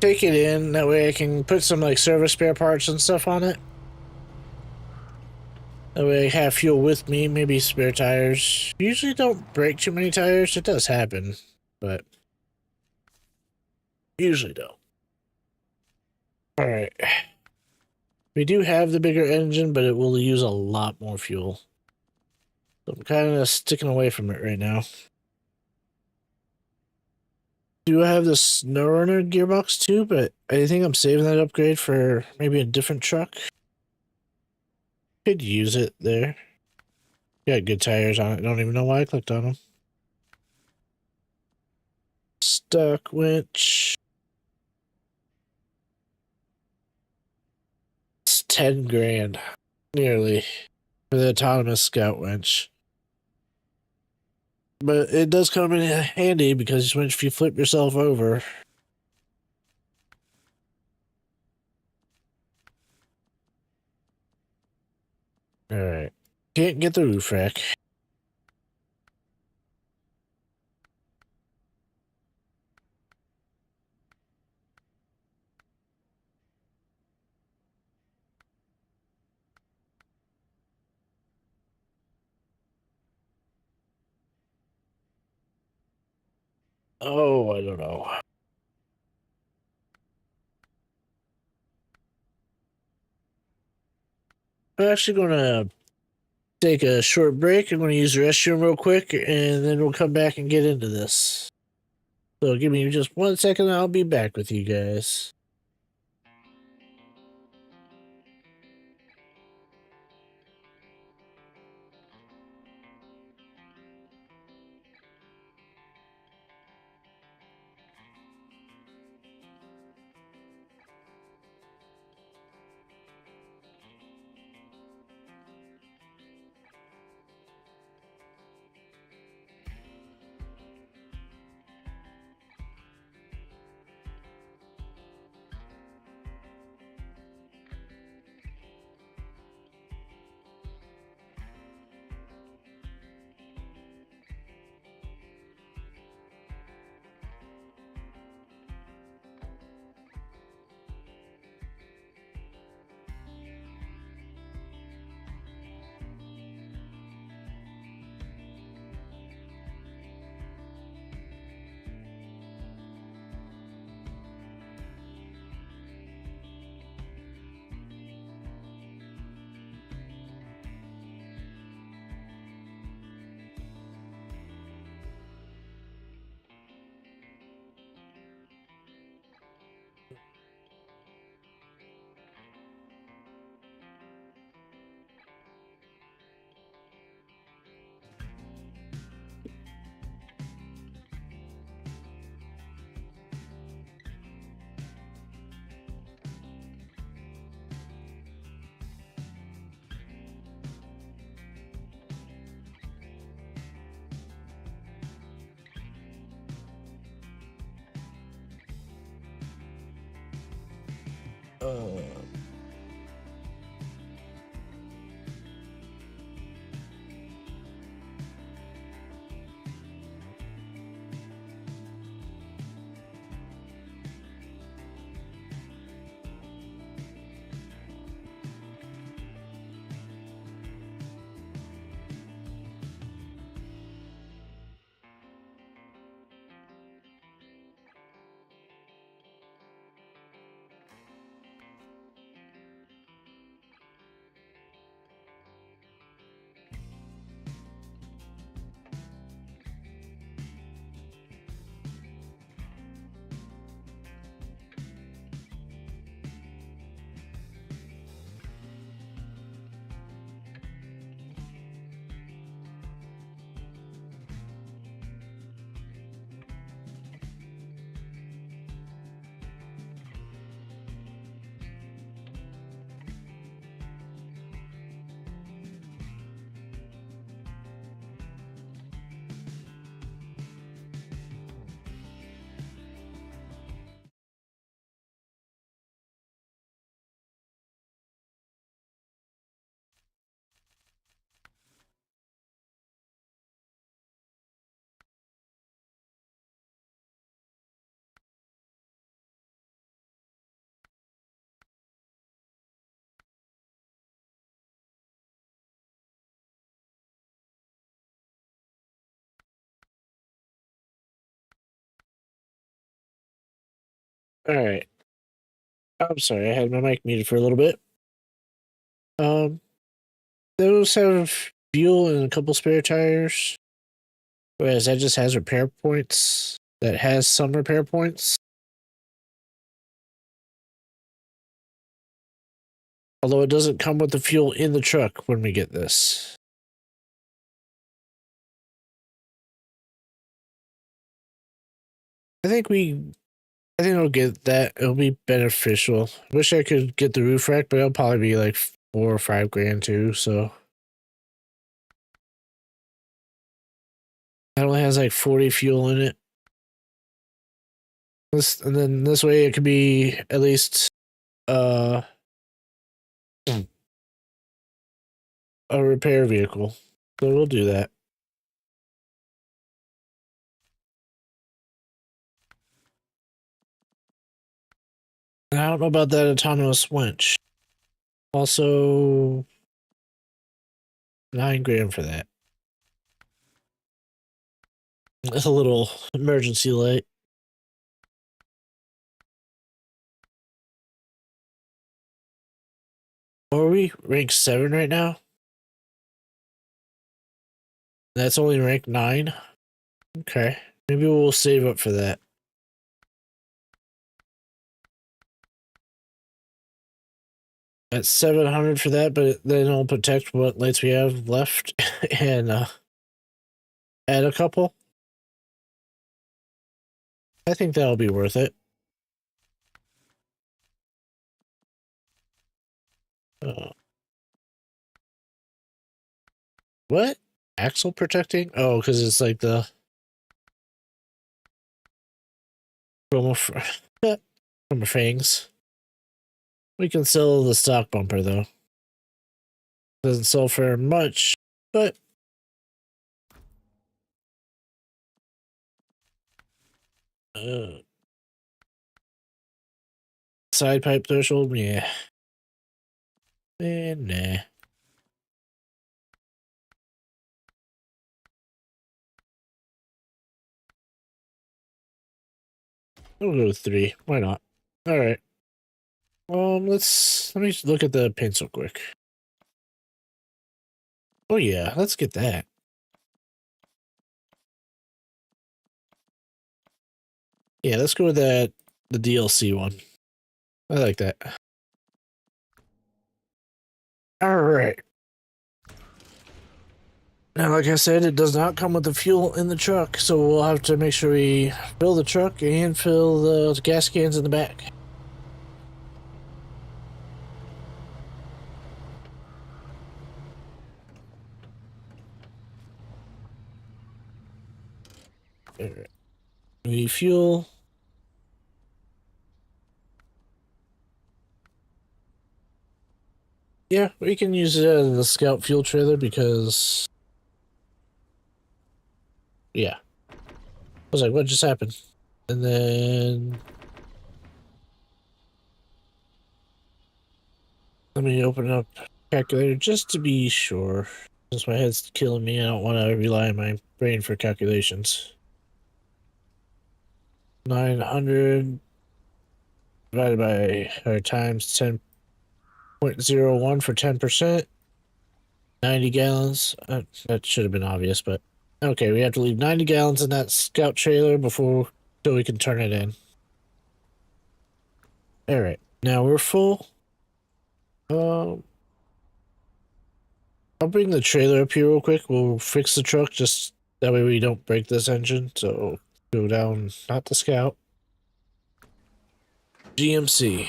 take it in. That way I can put some like service spare parts and stuff on it. That way I have fuel with me, maybe spare tires. Usually don't break too many tires. It does happen, but usually don't. Alright. We do have the bigger engine, but it will use a lot more fuel. So I'm kind of sticking away from it right now. do have the SnowRunner gearbox too, but I think I'm saving that upgrade for maybe a different truck. Could use it there. Got good tires on it. Don't even know why I clicked on them. Stuck winch. It's 10 grand, nearly, for the autonomous scout winch. But it does come in handy because if you flip yourself over. Alright. Can't get the roof rack. Oh, I don't know. I'm actually going to take a short break. I'm going to use the restroom real quick, and then we'll come back and get into this. So give me just 1 second, and I'll be back with you guys. Uh, Alright. I'm sorry, I had my mic muted for a little bit. Those have fuel and a couple spare tires. Whereas that just has repair points. that has some repair points. Although it doesn't come with the fuel in the truck when we get this. I think I'll get that. It'll be beneficial. Wish I could get the roof rack, but it'll probably be like 4 or 5 grand too, so. It only has like 40 fuel in it. And then this way it could be at least a repair vehicle. So we'll do that. I don't know about that autonomous winch. Also, 9 grand for that. It's a little emergency light. Are we rank 7 right now? That's only rank 9. Okay. Maybe we'll save up for that. At 700 for that, but then it'll protect what lights we have left and add a couple. I think that'll be worth it. What? Axle protecting? Oh, because it's like the from fangs. We can sell the stock bumper though. Doesn't sell for much, but side pipe threshold, yeah. Nah. We'll go with 3. Why not? All right. Let me look at the pencil quick. Oh yeah, let's get that. Yeah, let's go with the DLC one. I like that. All right. Now, like I said, it does not come with the fuel in the truck, so we'll have to make sure we fill the truck and fill the gas cans in the back. All right. Refuel. Yeah, we can use it as the scout fuel trailer because... Yeah. I was like, what just happened? And then... Let me open up calculator just to be sure. Since my head's killing me, I don't want to rely on my brain for calculations. 900 divided by, or times 10.01 for 10%. 90 gallons. That should have been obvious, but okay, we have to leave 90 gallons in that scout trailer so we can turn it in. All right, now we're full. I'll bring the trailer up here real quick. We'll fix the truck just that way we don't break this engine. So go down, not the scout. GMC.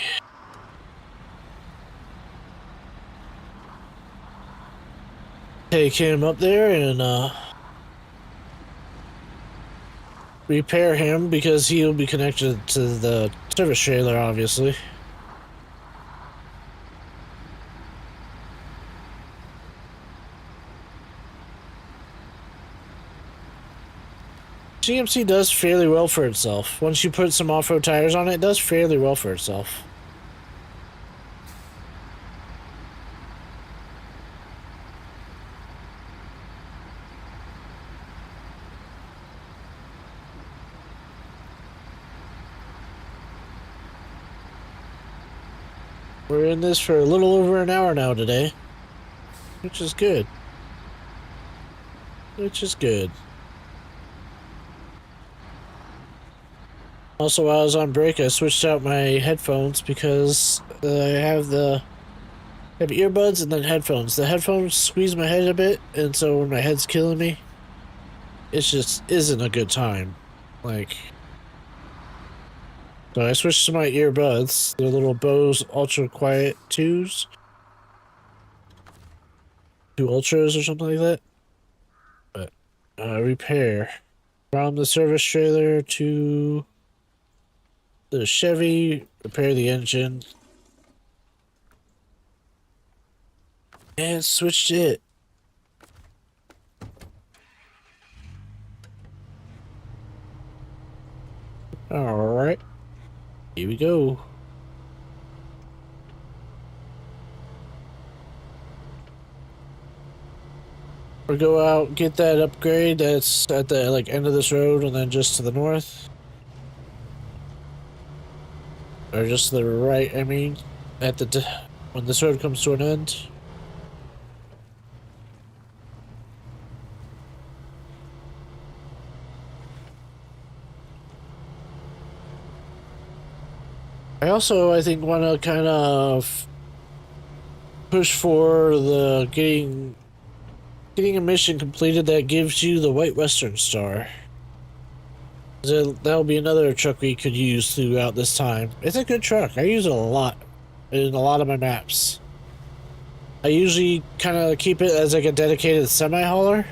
Take him up there and repair him because he'll be connected to the service trailer, obviously. GMC does fairly well for itself. Once you put some off-road tires on it, it does fairly well for itself. We're in this for a little over an hour now today, which is good. Which is good. Also, while I was on break, I switched out my headphones because I have earbuds and then headphones. The headphones squeeze my head a bit, and so when my head's killing me, it just isn't a good time. Like, so I switched to my earbuds, the little Bose Ultra Quiet 2s, 2 Ultras or something like that. But, repair. From the service trailer to the Chevy, repair the engine, and switched it. Alright, here we go. Or go out, get that upgrade that's at the end of this road and then just to the north. Or just to the right, I mean, at when this road comes to an end. I think want to kind of push for the getting a mission completed that gives you the White Western Star. That'll be another truck we could use throughout this time. It's a good truck. I use it a lot in a lot of my maps. I usually kind of keep it as like a dedicated semi-hauler.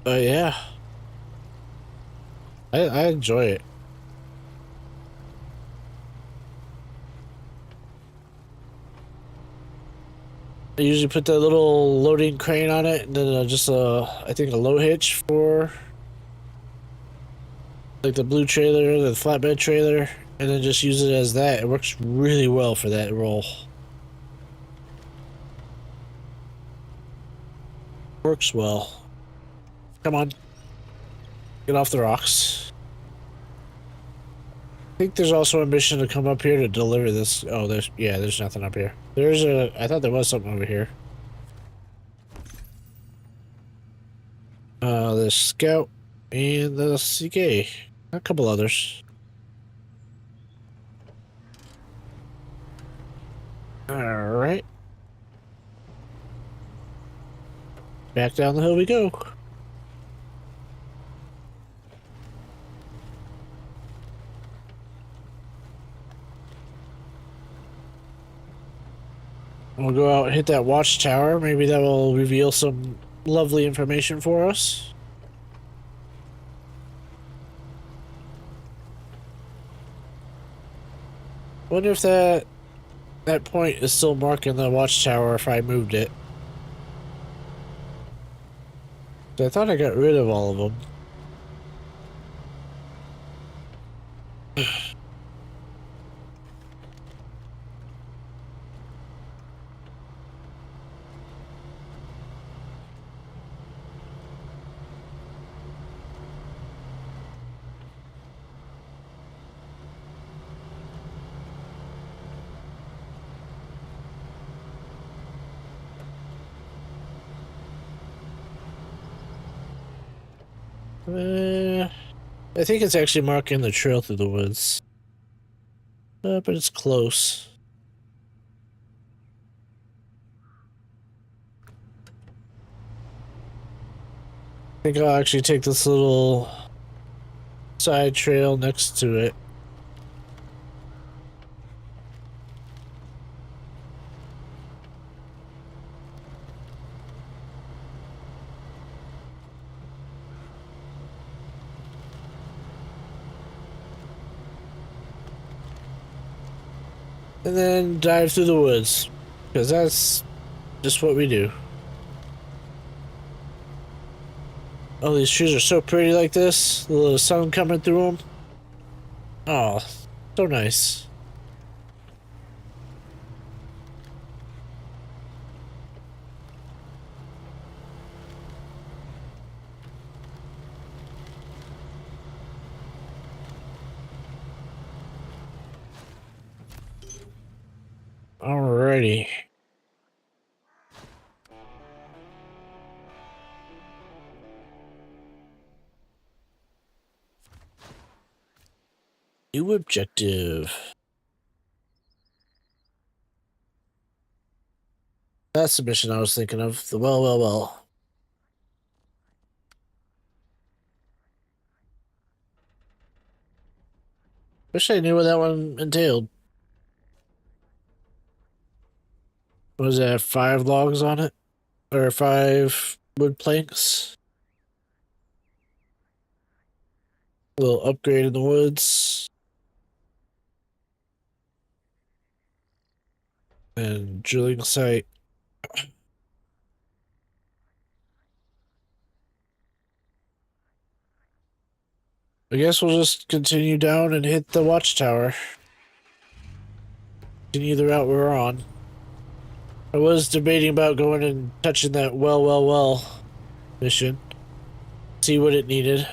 But yeah, I enjoy it. I usually put that little loading crane on it, and then I think a low hitch for like the blue trailer, the flatbed trailer, and then just use it as that. It works really well for that role. Works well. Come on, get off the rocks. I think there's also a mission to come up here to deliver this. Oh, there's nothing up here. I thought there was something over here. The Scout and the CK. A couple others. Alright. Back down the hill we go. We'll go out and hit that watchtower. Maybe that will reveal some lovely information for us. Wonder if that point is still marking the watchtower if I moved it. I thought I got rid of all of them. I think it's actually marking the trail through the woods. But it's close. I think I'll actually take this little side trail next to it. And then dive through the woods. Because that's just what we do. Oh, these trees are so pretty like this. The little sun coming through them. Oh, so nice. Alrighty. New objective. That's the mission I was thinking of. The well. Wish I knew what that one entailed. Was that 5 logs on it? Or 5 wood planks? A little upgrade in the woods. And drilling site. I guess we'll just continue down and hit the watchtower. Continue the route we're on. I was debating about going and touching that well mission. See what it needed.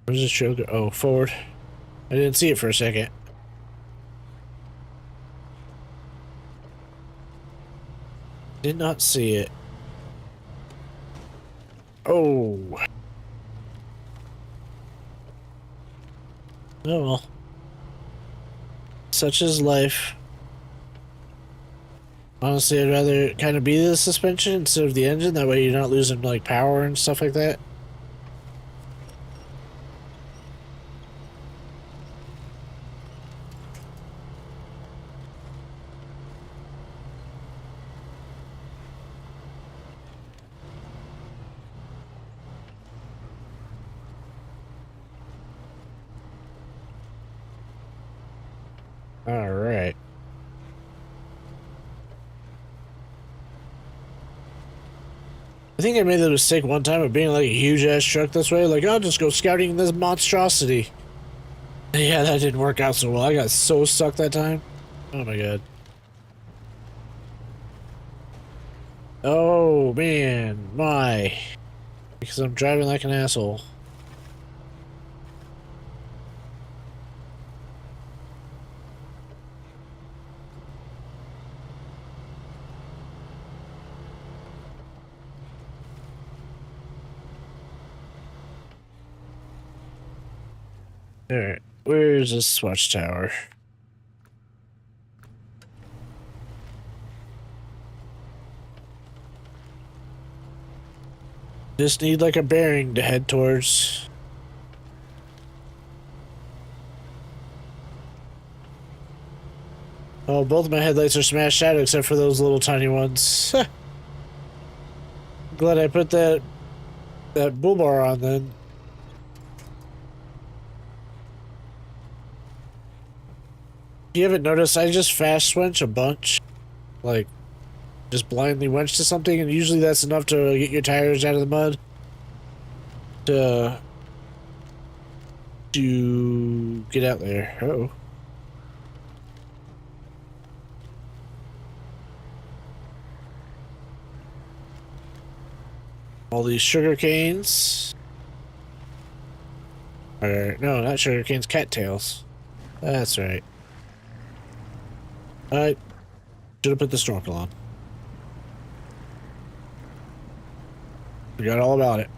Where's this trail go? Oh, forward. I didn't see it for a second. Did not see it. Oh. Oh well. Such is life. Honestly, I'd rather kind of be the suspension instead of the engine. That way you're not losing, like, power and stuff like that. Alright. I think I made the mistake one time of being like a huge ass truck this way. Like, I'll just go scouting this monstrosity. Yeah, that didn't work out so well. I got so stuck that time. Oh my god. Oh man, my. Because I'm driving like an asshole. Alright, where's this watchtower? Just need like a bearing to head towards. Oh, both of my headlights are smashed out except for those little tiny ones. Glad I put that bull bar on then. If you haven't noticed, I just fast winch a bunch. Like, just blindly winch to something, and usually that's enough to get your tires out of the mud. To get out there. Uh-oh. All these sugar canes. Or, no, not sugar canes, cattails. That's right. I should have put the snorkel on. Forgot all about it.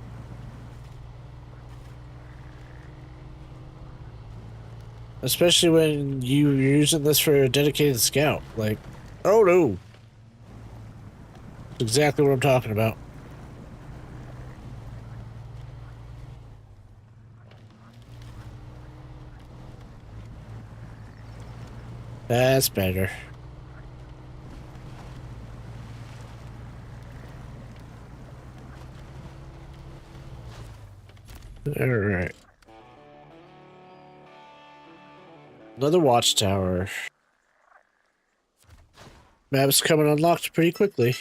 Especially when you're using this for a dedicated scout. Like, oh no. That's exactly what I'm talking about. That's better. Alright. Another watchtower. Map's coming unlocked pretty quickly.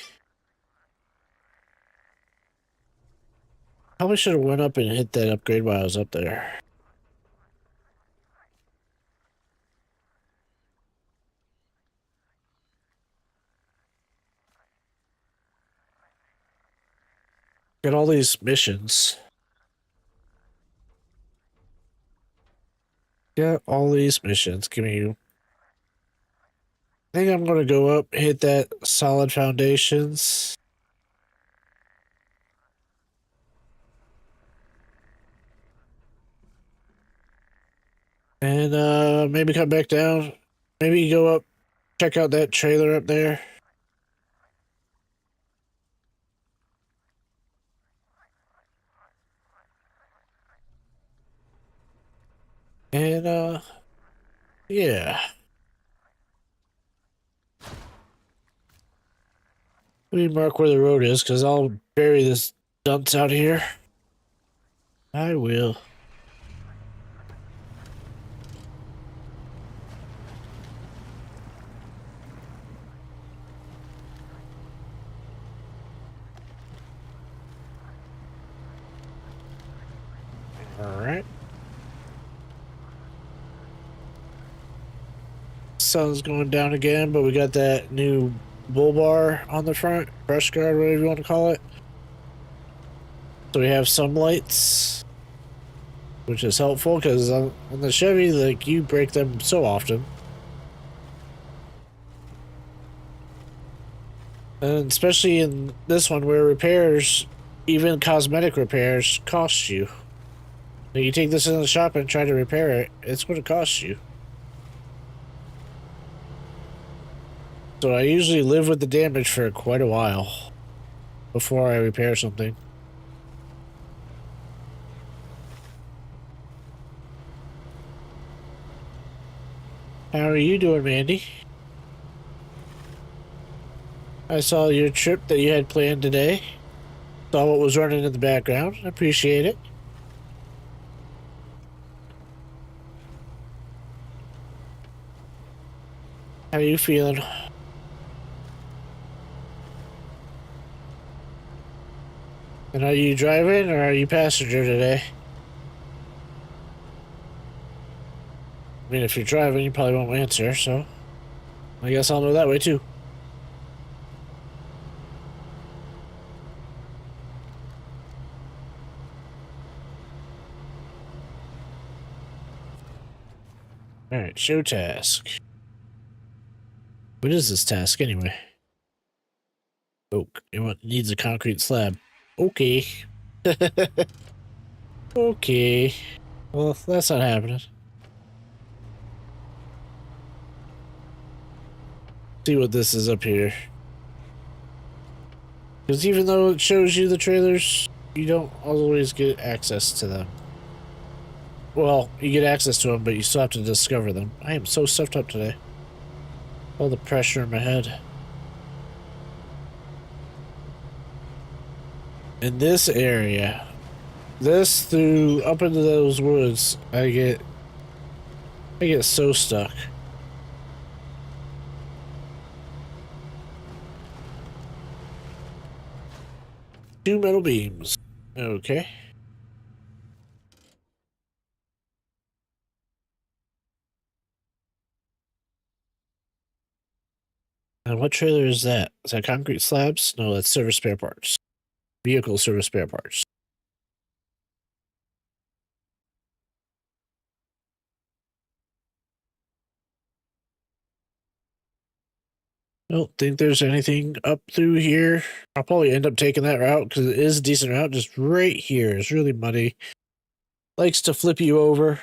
Probably should have went up and hit that upgrade while I was up there. Got all these missions. Got all these missions. Give me. I think I'm gonna go up, hit that solid foundations. And maybe come back down. Maybe go up, check out that trailer up there. And yeah. Let me mark where the road is, because I'll bury this dunce out here. I will. Alright. Sun's going down again, but we got that new bull bar on the front, brush guard, whatever you want to call it. So we have some lights, which is helpful because on the Chevy, like, you break them so often. And especially in this one where repairs, even cosmetic repairs, cost you. If you take this in the shop and try to repair it, it's going to cost you. So I usually live with the damage for quite a while before I repair something. How are you doing, Mandy? I saw your trip that you had planned today. Saw what was running in the background. I appreciate it. How are you feeling? And are you driving or are you passenger today? I mean, if you're driving, you probably won't answer, so I guess I'll know that way too. Alright, show task. What is this task anyway? Oh, it needs a concrete slab. Okay. Okay. Well, that's not happening. See what this is up here. Because even though it shows you the trailers, you don't always get access to them. Well, you get access to them, but you still have to discover them. I am so stuffed up today. All the pressure in my head. In this area, this through up into those woods, I get so stuck. Two metal beams. Okay. And what trailer is that? Is that concrete slabs? No, that's service spare parts. Vehicle service spare parts. I don't think there's anything up through here. I'll probably end up taking that route because it is a decent route. Just right here. It's really muddy. Likes to flip you over.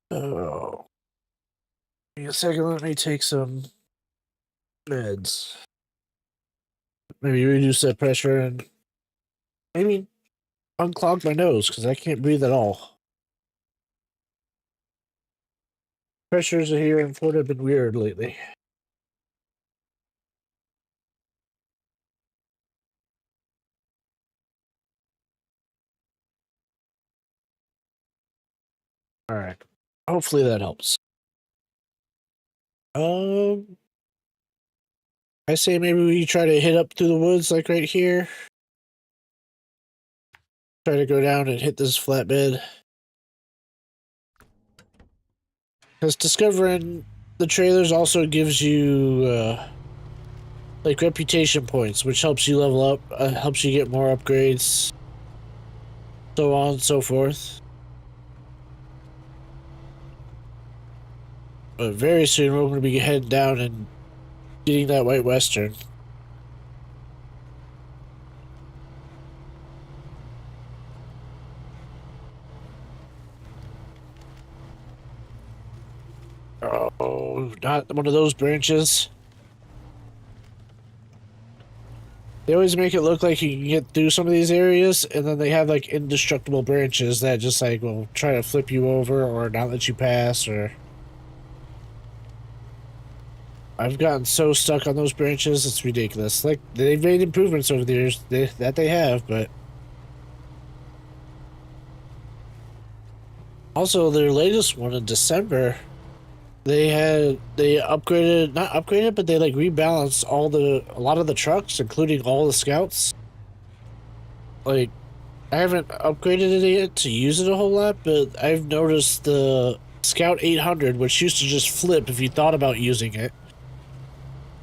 Oh. Give me a second. Let me take some meds. Maybe reduce that pressure and maybe unclog my nose because I can't breathe at all. Pressures here in Florida have been weird lately. All right. Hopefully that helps. I say maybe we try to hit up through the woods, like right here. Try to go down and hit this flatbed. Because discovering the trailers also gives you, like, reputation points, which helps you level up, helps you get more upgrades, so on and so forth. But very soon we're going to be heading down and getting that White Western. Oh, not one of those branches. They always make it look like you can get through some of these areas, and then they have like indestructible branches that just like will try to flip you over or not let you pass. Or I've gotten so stuck on those branches, it's ridiculous. Like they've made improvements over the years that they have, but also their latest one in December, they upgraded, not upgraded, but they like rebalanced a lot of the trucks, including all the scouts. Like I haven't upgraded it yet to use it a whole lot, but I've noticed the Scout 800, which used to just flip if you thought about using it,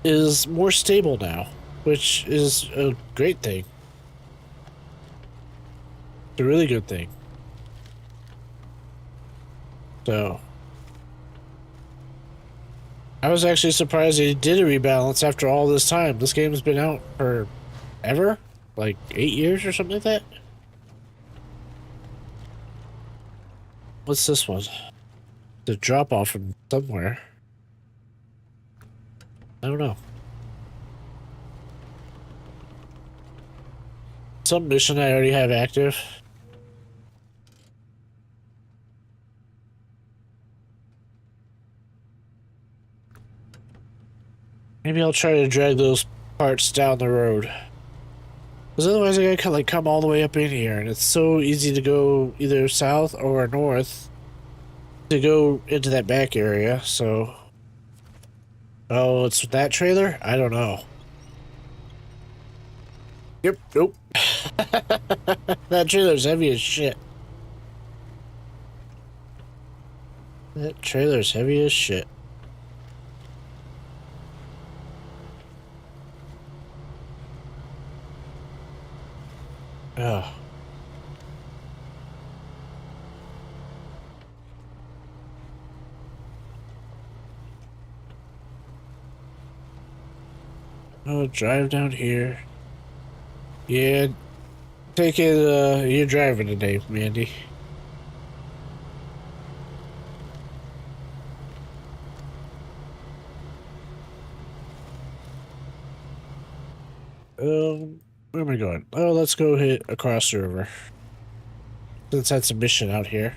is more stable now, which is a great thing. It's a really good thing. So I was actually surprised they did a rebalance after all this time. This game's been out for ever? Like 8 years or something like that? What's this one? The drop off from somewhere. I don't know. Some mission I already have active. Maybe I'll try to drag those parts down the road. Because otherwise I gotta like come all the way up in here, and it's so easy to go either south or north to go into that back area, so... Oh, it's that trailer? I don't know. Yep, nope. That trailer's heavy as shit. That trailer's heavy as shit. Oh. Oh, drive down here. Yeah, take it, you're driving today, Mandy. Where am I going? Oh, let's go hit across the river. Since that's a mission out here.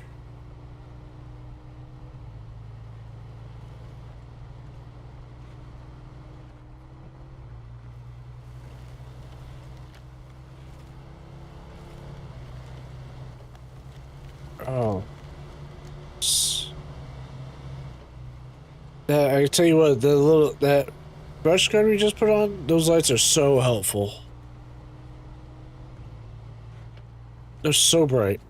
Oh. I tell you what, that brush guard we just put on, those lights are so helpful. They're so bright.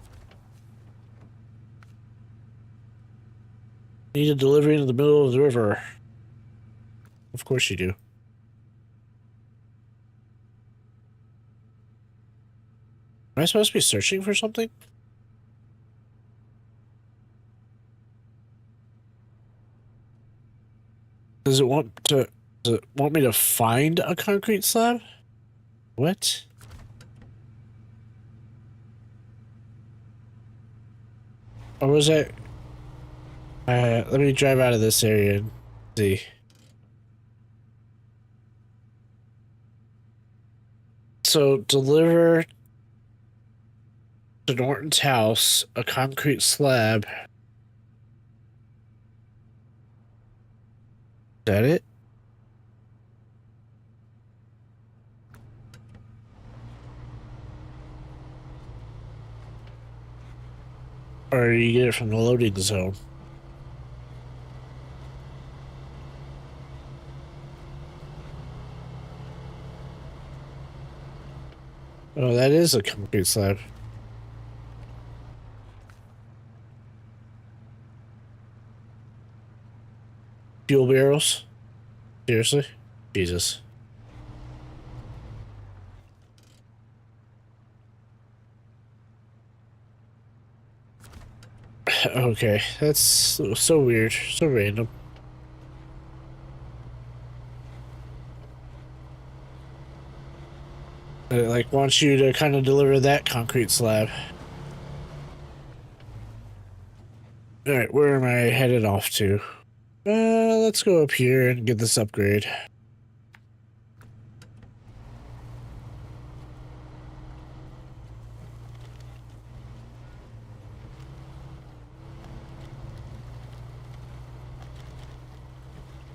Need a delivery in the middle of the river. Of course you do. Am I supposed to be searching for something? Does it want me to find a concrete slab? What? Or was it? Let me drive out of this area and see. So deliver to Norton's house a concrete slab. Is that it? Or you get it from the loading zone? Oh, that is a concrete slab. Fuel barrels? Seriously? Jesus. Okay, that's so weird, so random. It like wants you to kind of deliver that concrete slab. All right, where am I headed off to? Let's go up here and get this upgrade.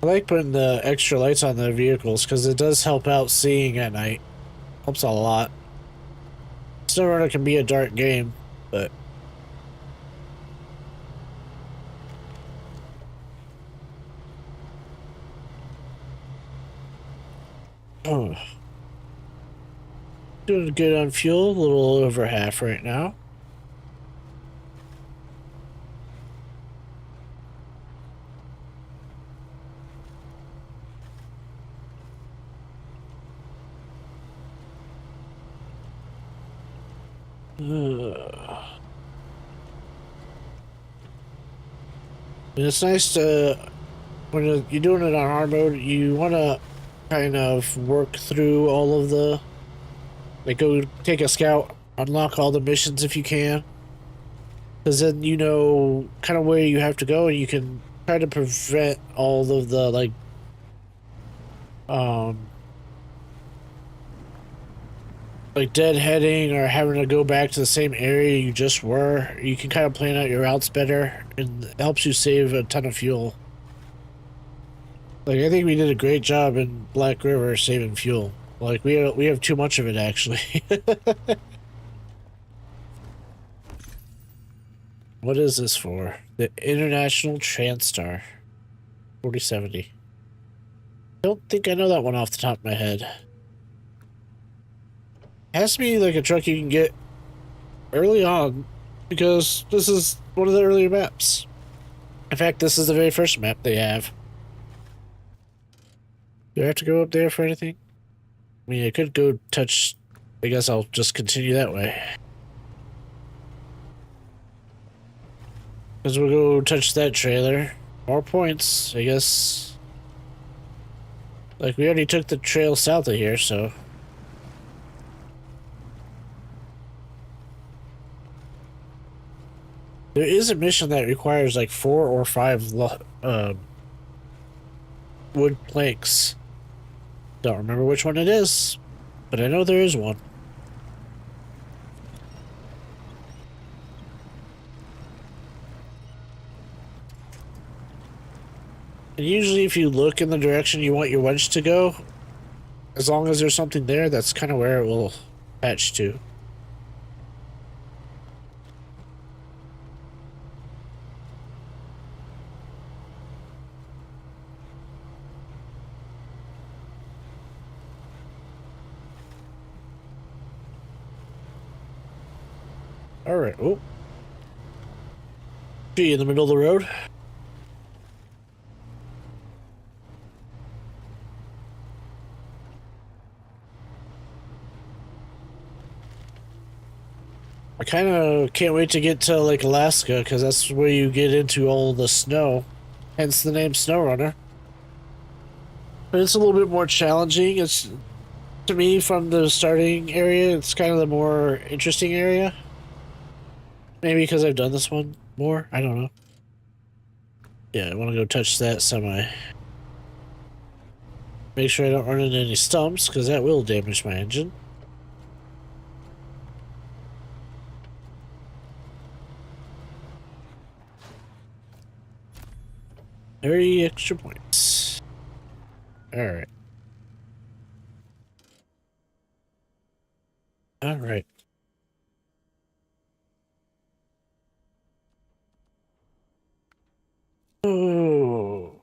I like putting the extra lights on the vehicles because it does help out seeing at night. Helps a lot. SnowRunner can be a dark game, but oh, doing good on fuel. A little over half right now. And it's nice to, when you're doing it on hard mode, you want to kind of work through all of the, like go take a scout, unlock all the missions if you can. Because then you know kind of where you have to go and you can try to prevent all of the, um, like deadheading or having to go back to the same area you just were. You can kind of plan out your routes better and it helps you save a ton of fuel. Like, I think we did a great job in Black River saving fuel. Like, we have too much of it, actually. What is this for? The International Transstar 4070. Don't think I know that one off the top of my head. Has to be like a truck you can get early on because this is one of the earlier maps. In fact, this is the very first map they have. Do I have to go up there for anything? I mean, I could go touch... I guess I'll just continue that way. Because we'll go touch that trailer. More points, I guess. Like, we already took the trail south of here, so... There is a mission that requires, like, 4 or 5 wood planks. Don't remember which one it is, but I know there is one. And usually if you look in the direction you want your wedge to go, as long as there's something there, that's kind of where it will patch to. Alright, oh. Be in the middle of the road. I kind of can't wait to get to Lake Alaska because that's where you get into all the snow, hence the name SnowRunner. But it's a little bit more challenging. It's, to me, from the starting area, it's kind of the more interesting area. Maybe because I've done this one more. I don't know. Yeah, I want to go touch that semi. Make sure I don't run into any stumps because that will damage my engine. Very extra points. Alright. Alright. Oh.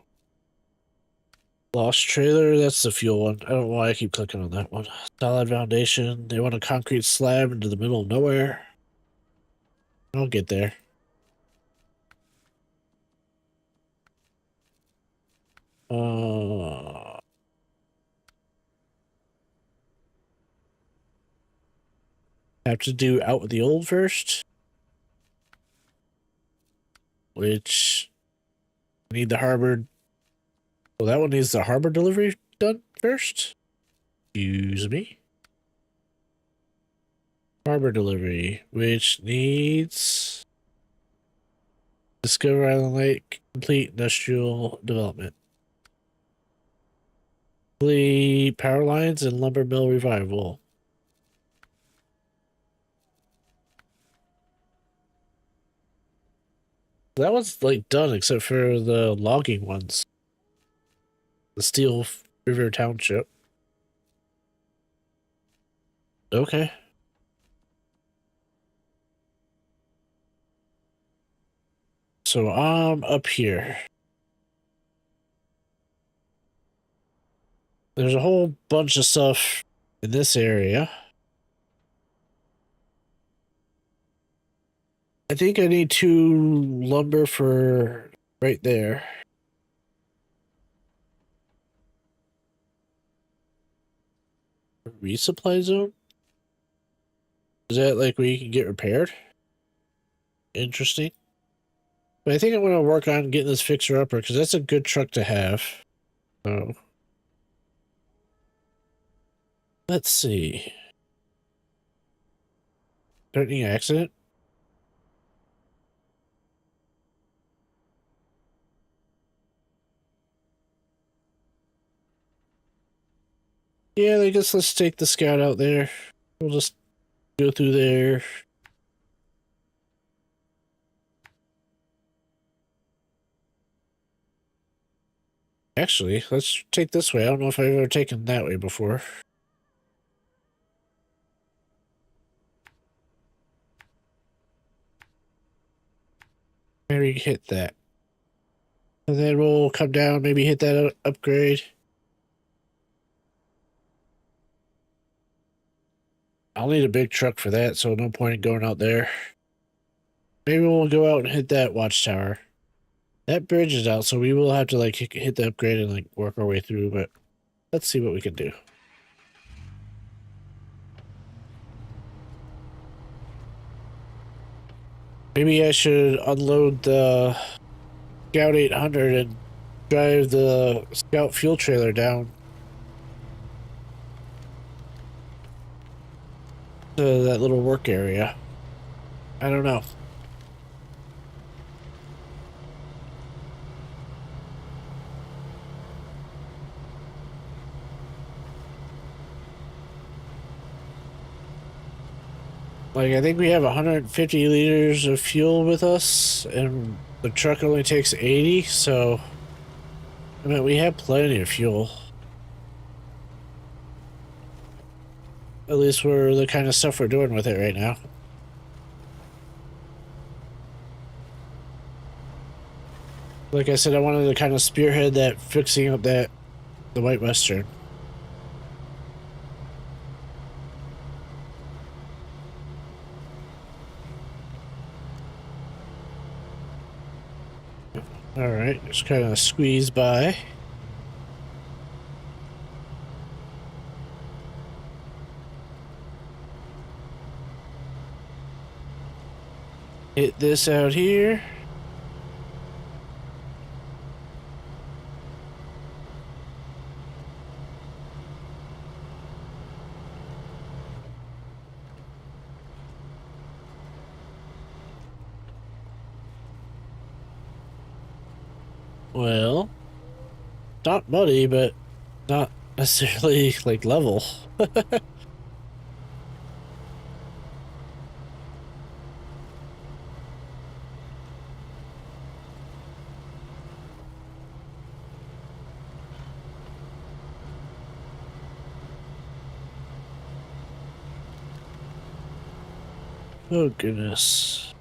Lost trailer, that's the fuel one. I don't know why I keep clicking on that one. Solid foundation. They want a concrete slab into the middle of nowhere. I'll get there. Have to do out with the old first. Which need the harbor. Well, that one needs the harbor delivery done first. Excuse me. Harbor delivery, which needs Discover Island Lake, complete industrial development. Complete power lines and lumber mill revival. That was like done except for the logging ones. The Steel River Township. Okay. So I'm up here. There's a whole bunch of stuff in this area. I think I need 2 lumber for right there. Resupply zone? Is that like where you can get repaired? Interesting. But I think I'm going to work on getting this fixer-upper because that's a good truck to have. So, let's see. Threatening accident? Yeah, I guess let's take the scout out there. We'll just go through there. Actually, let's take this way. I don't know if I've ever taken that way before. Maybe hit that. And then we'll come down, maybe hit that upgrade. I'll need a big truck for that, so no point in going out there. Maybe we'll go out and hit that watchtower. That bridge is out, so we will have to like hit the upgrade and like work our way through, but let's see what we can do. Maybe I should unload the Scout 800 and drive the Scout fuel trailer down to that little work area. I don't know. Like, I think we have 150 liters of fuel with us, and the truck only takes 80, so I mean, we have plenty of fuel. At least for the kind of stuff we're doing with it right now. Like I said, I wanted to kind of spearhead that fixing up the White Western. Alright, just kind of squeeze by. Hit this out here. Well, not muddy, but not necessarily like level. Oh goodness.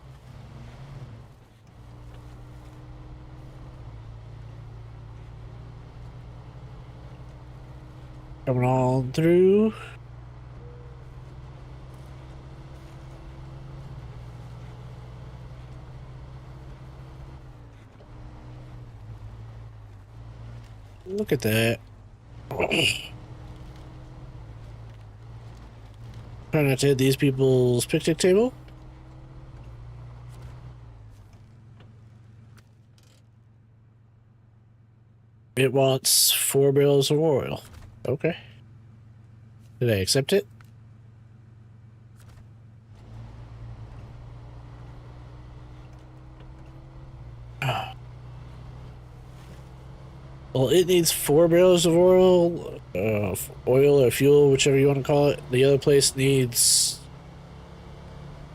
Coming on through. Look at that. Trying not to hit these people's picnic table. It wants 4 barrels of oil. Okay. Did I accept it? Well, it needs 4 barrels of oil or fuel, whichever you want to call it. The other place needs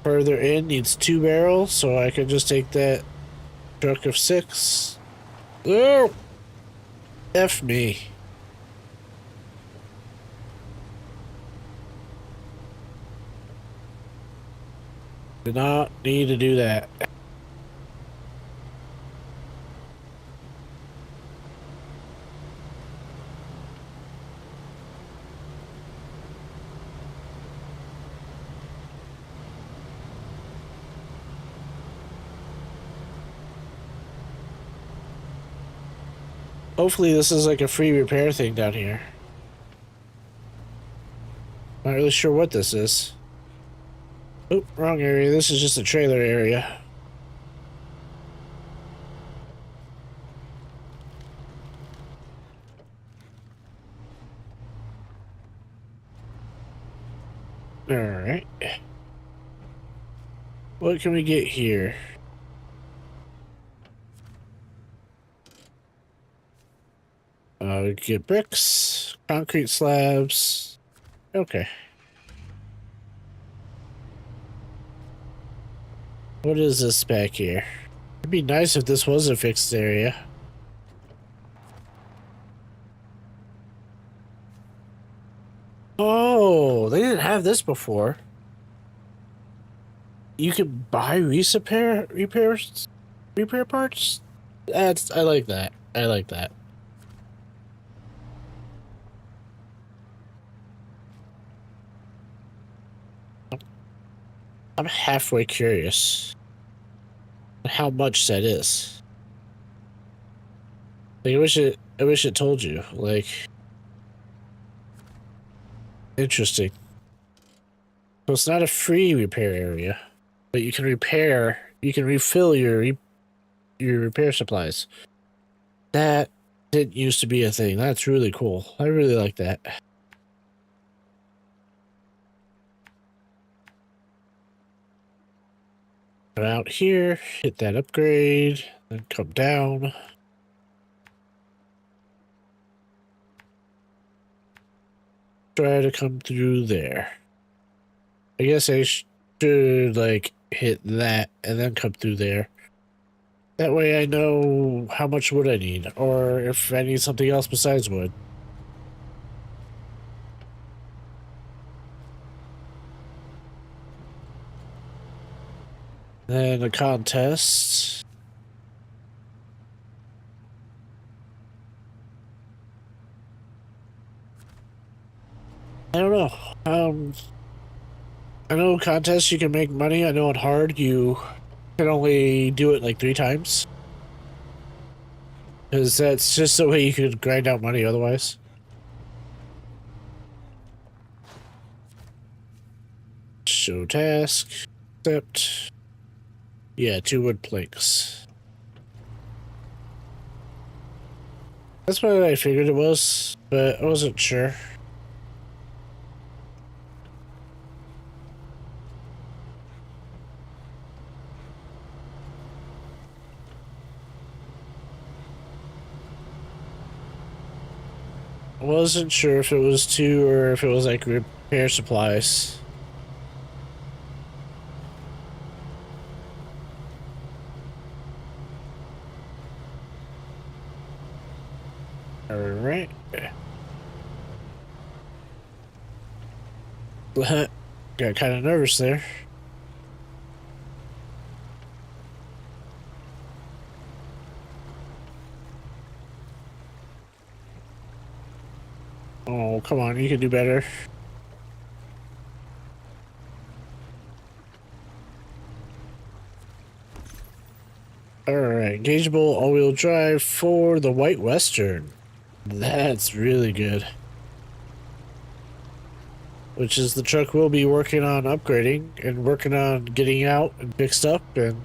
further in needs 2 barrels, so I can just take that truck of 6. Oh, F me. Did not need to do that. Hopefully this is like a free repair thing down here. Not really sure what this is. Oh, wrong area. This is just a trailer area. Alright. What can we get here? We can get bricks, concrete slabs. Okay. What is this back here? It'd be nice if this was a fixed area. Oh, they didn't have this before. You could buy repair parts? I like that. I like that. I'm halfway curious how much that is. Like, I wish it told you. Like, interesting. So it's not a free repair area, but you can refill your repair supplies. That didn't used to be a thing. That's really cool. I really like that. Come out here, hit that upgrade, then come down. Try to come through there. I guess I should, like, hit that and then come through there. That way I know how much wood I need, or if I need something else besides wood. Then a contest. I don't know. I know contests you can make money. I know on hard you can only do it like 3 times. Because that's just the way you could grind out money otherwise. Show task. Accept. Yeah, 2 wood planks. That's what I figured it was, but I wasn't sure. I wasn't sure if it was 2 or if it was like repair supplies. Alright. Got kind of nervous there. Oh, come on, you can do better. Alright, engageable all-wheel drive for the White Western. That's really good. Which is the truck we'll be working on upgrading and working on getting out and fixed up and...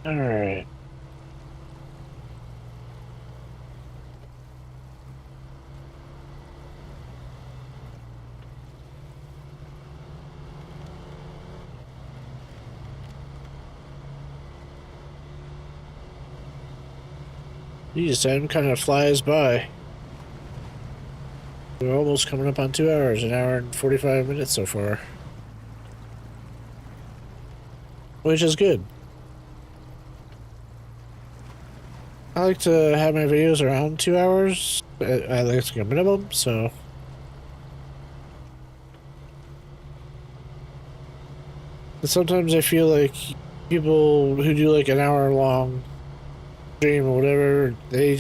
Alright. Geez, time kind of flies by. We're almost coming up on 2 hours, an hour and 45 minutes so far. Which is good. I like to have my videos around 2 hours. I like to get a minimum, so. But sometimes I feel like people who do like an hour long stream or whatever, they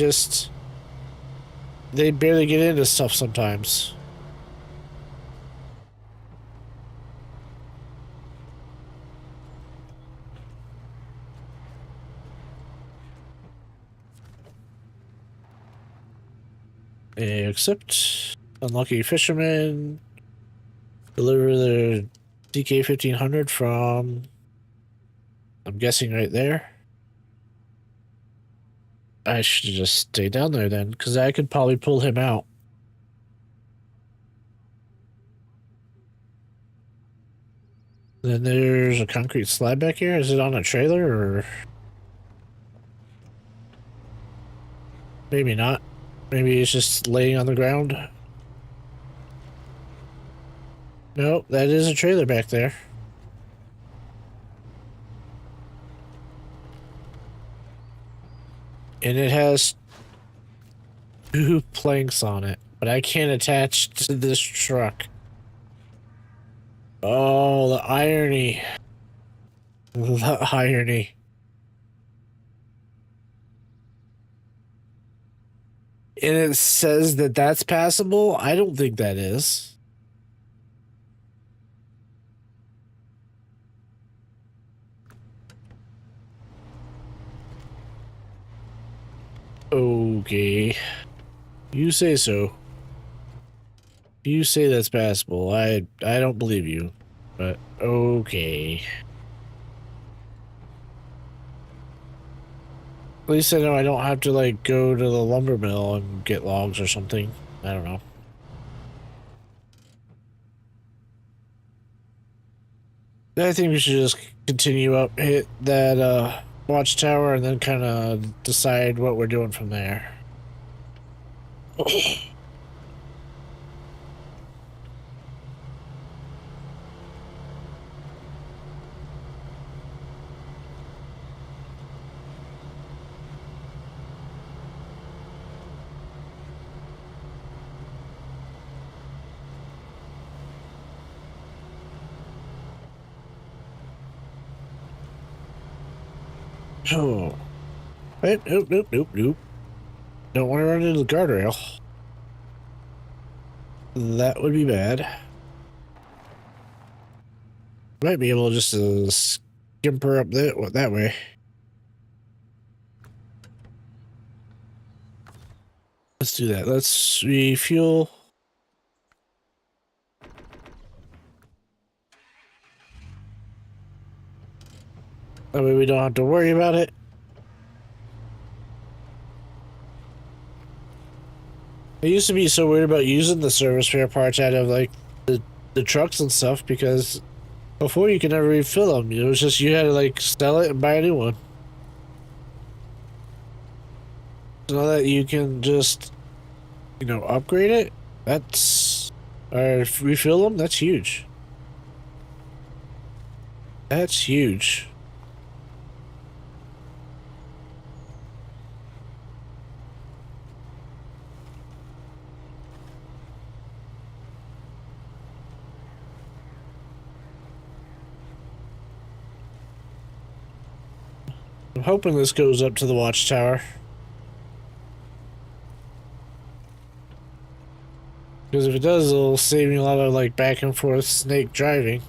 barely get into stuff sometimes. Except unlucky fishermen deliver their DK-1500 from, I'm guessing right there. I should just stay down there then, because I could probably pull him out. Then there's a concrete slab back here. Is it on a trailer or? Maybe not. Maybe it's just laying on the ground. No, that is a trailer back there. And it has 2 planks on it, but I can't attach to this truck. Oh, the irony. The irony. And it says that that's passable? I don't think that is. Okay. You say so. You say that's passable. I don't believe you. But okay. At least I know I don't have to like go to the lumber mill and get logs or something. I don't know. I think we should just continue up, hit that watchtower, and then kind of decide what we're doing from there. Oh. Wait, nope. Don't want to run into the guardrail. That would be bad. Might be able just to skimper up that way. Let's do that. Let's refuel. That way we don't have to worry about it. I used to be so weird about using the service spare parts out of like the trucks and stuff because before you could never refill them. It was just you had to like sell it and buy a new one. So now that you can just, upgrade it, or refill them, that's huge. That's huge. I'm hoping this goes up to the watchtower. Because if it does, it'll save me a lot of like back and forth snake driving.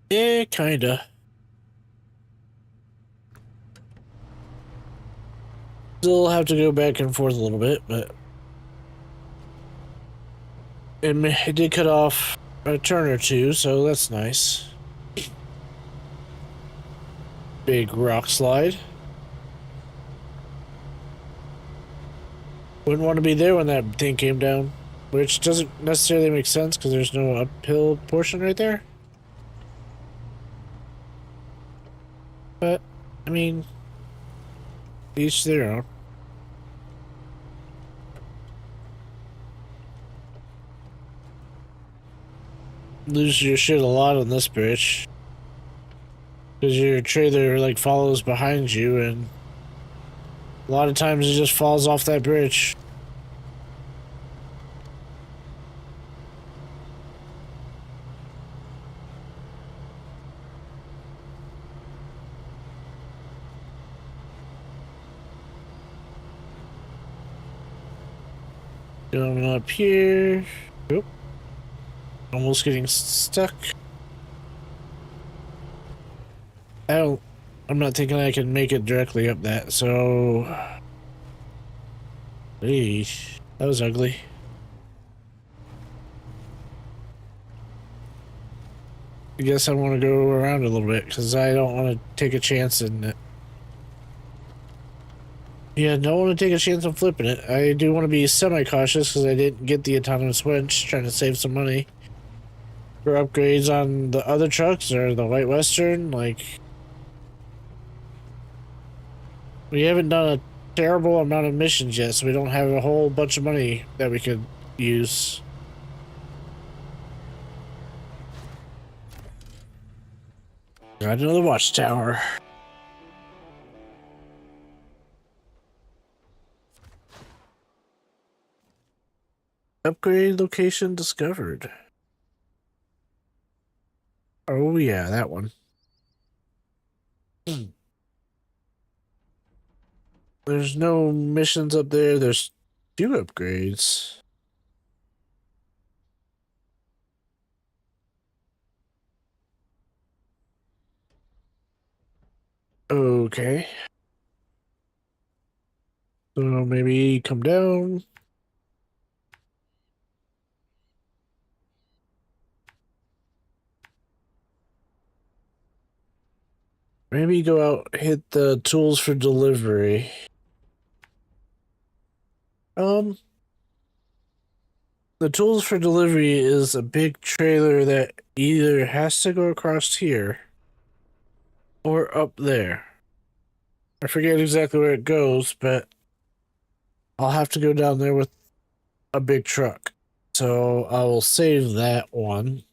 Yeah, kinda. Still have to go back and forth a little bit, but it did cut off a turn or two, so that's nice. Big rock slide. Wouldn't want to be there when that thing came down, which doesn't necessarily make sense because there's no uphill portion right there. But, I mean, each their own. Lose your shit a lot on this bridge. Because your trailer, like, follows behind you, and a lot of times it just falls off that bridge. Going up here. Oop. Almost getting stuck. I'm not thinking I can make it directly up that, so... Eesh, that was ugly. I guess I want to go around a little bit, because I don't want to take a chance in it. Yeah, don't want to take a chance on flipping it. I do want to be semi-cautious, because I didn't get the autonomous winch, trying to save some money. For upgrades on the other trucks, or the White Western, like... We haven't done a terrible amount of missions yet, so we don't have a whole bunch of money that we could use. Got another watchtower. Upgrade location discovered. Oh yeah, that one. There's no missions up there. There's 2 upgrades. Okay. So maybe come down. Maybe go out, hit the tools for delivery. The tools for delivery is a big trailer that either has to go across here or up there. I forget exactly where it goes, but I'll have to go down there with a big truck. So I will save that one.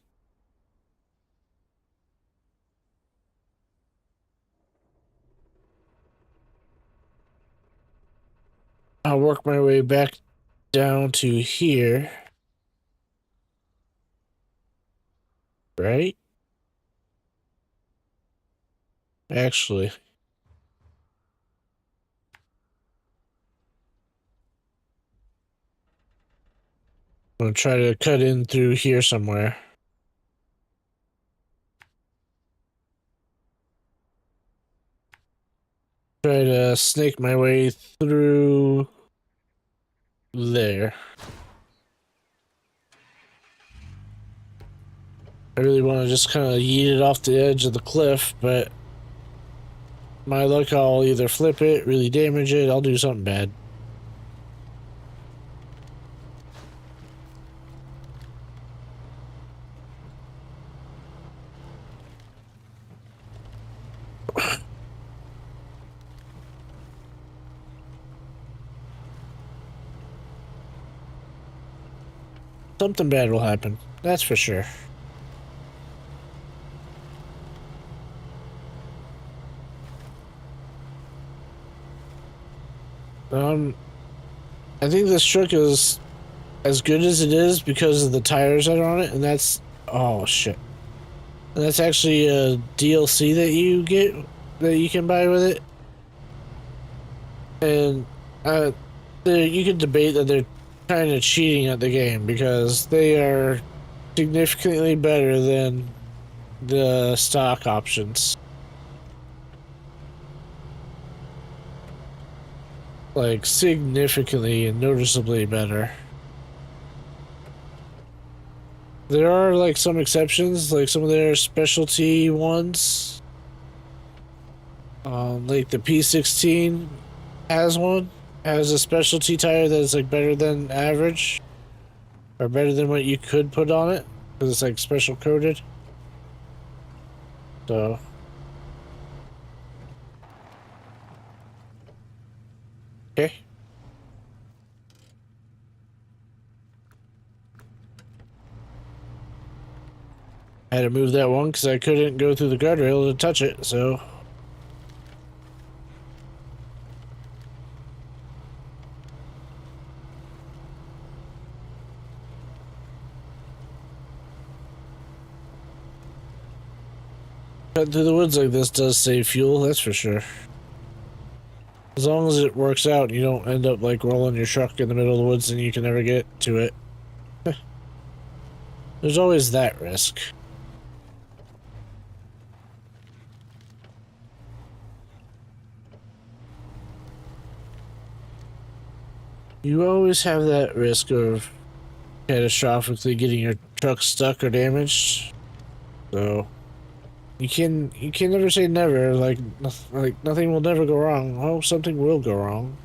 I'll work my way back down to here. Right? Actually, I'm gonna try to cut in through here somewhere. Try to snake my way through there. I really want to just kind of yeet it off the edge of the cliff, but my luck, I'll either flip it, really damage it, I'll do something bad. Something bad will happen, that's for sure. I think this truck is as good as it is because of the tires that are on it, and that's... Oh, shit. And that's actually a DLC that you get, that you can buy with it. And you can debate that they're kind of cheating at the game because they are significantly better than the stock options. Like, significantly and noticeably better. There are, like, some exceptions, like some of their specialty ones. Like the P16 has one. Has a specialty tire that's, like, better than average. Or better than what you could put on it. Because it's, like, special coated. So... Okay. I had to move that one because I couldn't go through the guardrail to touch it, so. Cutting through the woods like this does save fuel, that's for sure. As long as it works out and you don't end up like rolling your truck in the middle of the woods and you can never get to it. There's always that risk. You always have that risk of catastrophically getting your truck stuck or damaged. So you can never say never. Like nothing will never go wrong. Oh, something will go wrong.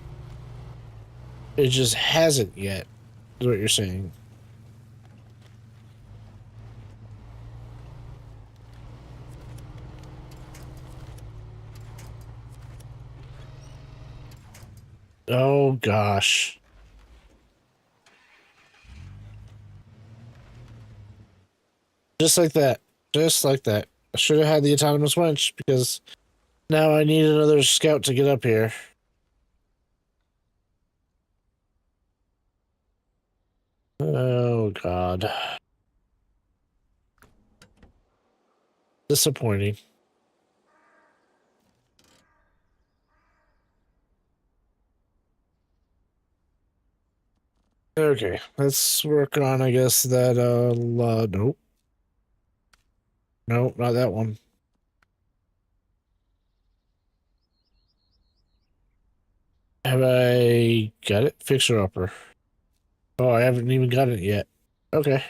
It just hasn't yet. Is what you're saying. Oh gosh. Just like that. Just like that. I should have had the autonomous winch because now I need another scout to get up here. Oh god. Disappointing. Okay, let's work on, I guess, that, nope. Nope, not that one. Have I got it? Fixer upper. Oh, I haven't even got it yet. Okay.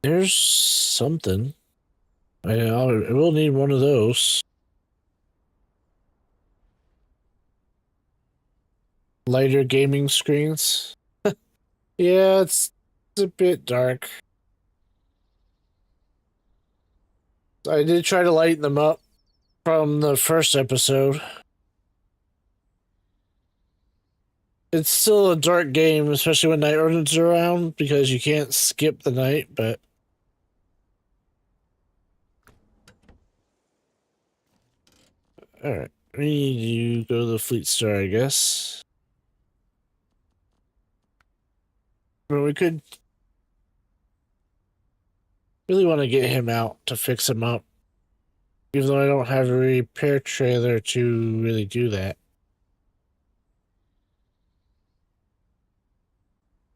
There's something. I will need one of those. Lighter gaming screens. Yeah, it's a bit dark. I did try to lighten them up from the first episode. It's still a dark game, especially when night runners are around, because you can't skip the night, but... Alright, we need to go to the Fleet Star, I guess. But we could... really want to get him out to fix him up. Even though I don't have a repair trailer to really do that.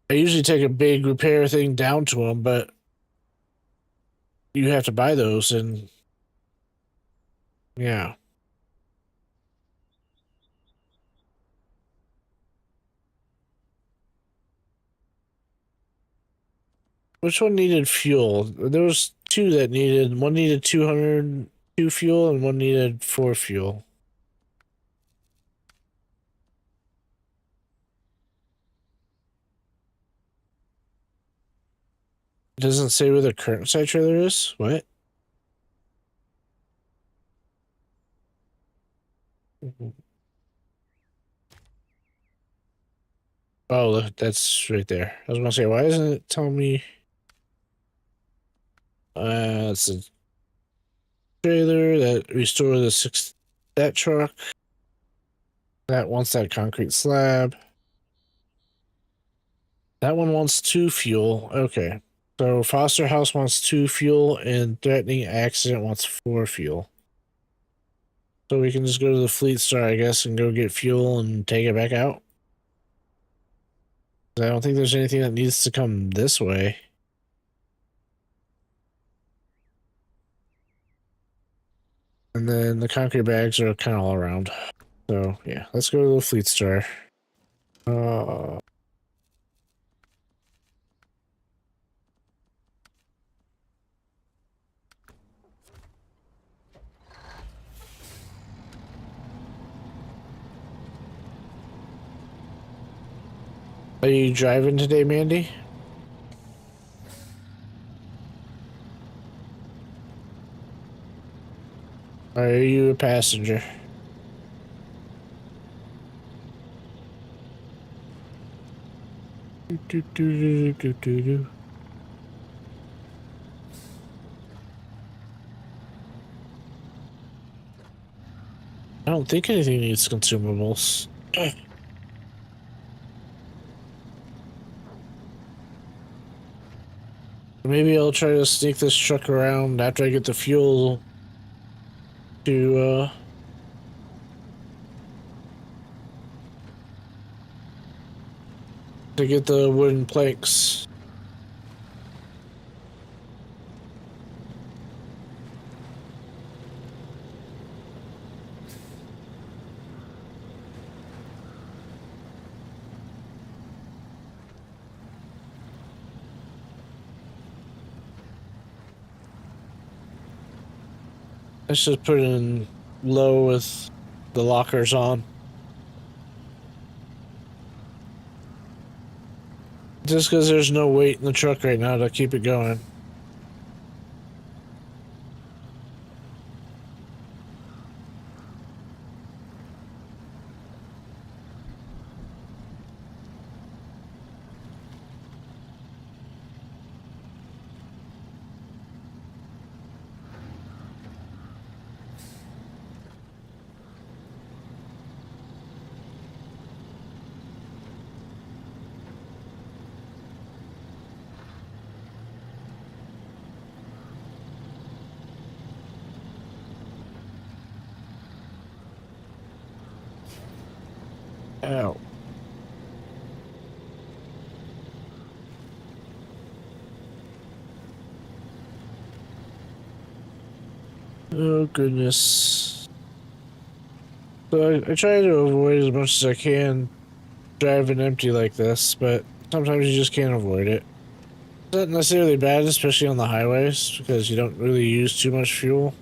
I usually take a big repair thing down to him, but you have to buy those, and yeah. Which one needed fuel? There was two that needed. One needed 202 fuel, and one needed 4 fuel. It doesn't say where the current side trailer is. What? Oh, that's right there. I was gonna say, why isn't it telling me? It's a trailer that restore the that truck that wants that concrete slab. That one wants 2 fuel. Okay, so Foster House wants 2 fuel, and Threatening Accident wants 4 fuel. So we can just go to the Fleet Star, I guess, and go get fuel and take it back out. I don't think there's anything that needs to come this way. And then the concrete bags are kind of all around. So, yeah, let's go to the Fleet Star. Are you driving today, Mandy? Are you a passenger? Do, do, do, do, do, do. I don't think anything needs consumables. Maybe I'll try to sneak this truck around after I get the fuel to get the wooden planks. Let's just put it in low with the lockers on. Just because there's no weight in the truck right now to keep it going. Ow. Oh, goodness. So I try to avoid as much as I can driving empty like this, but sometimes you just can't avoid it. It's not necessarily bad, especially on the highways, because you don't really use too much fuel.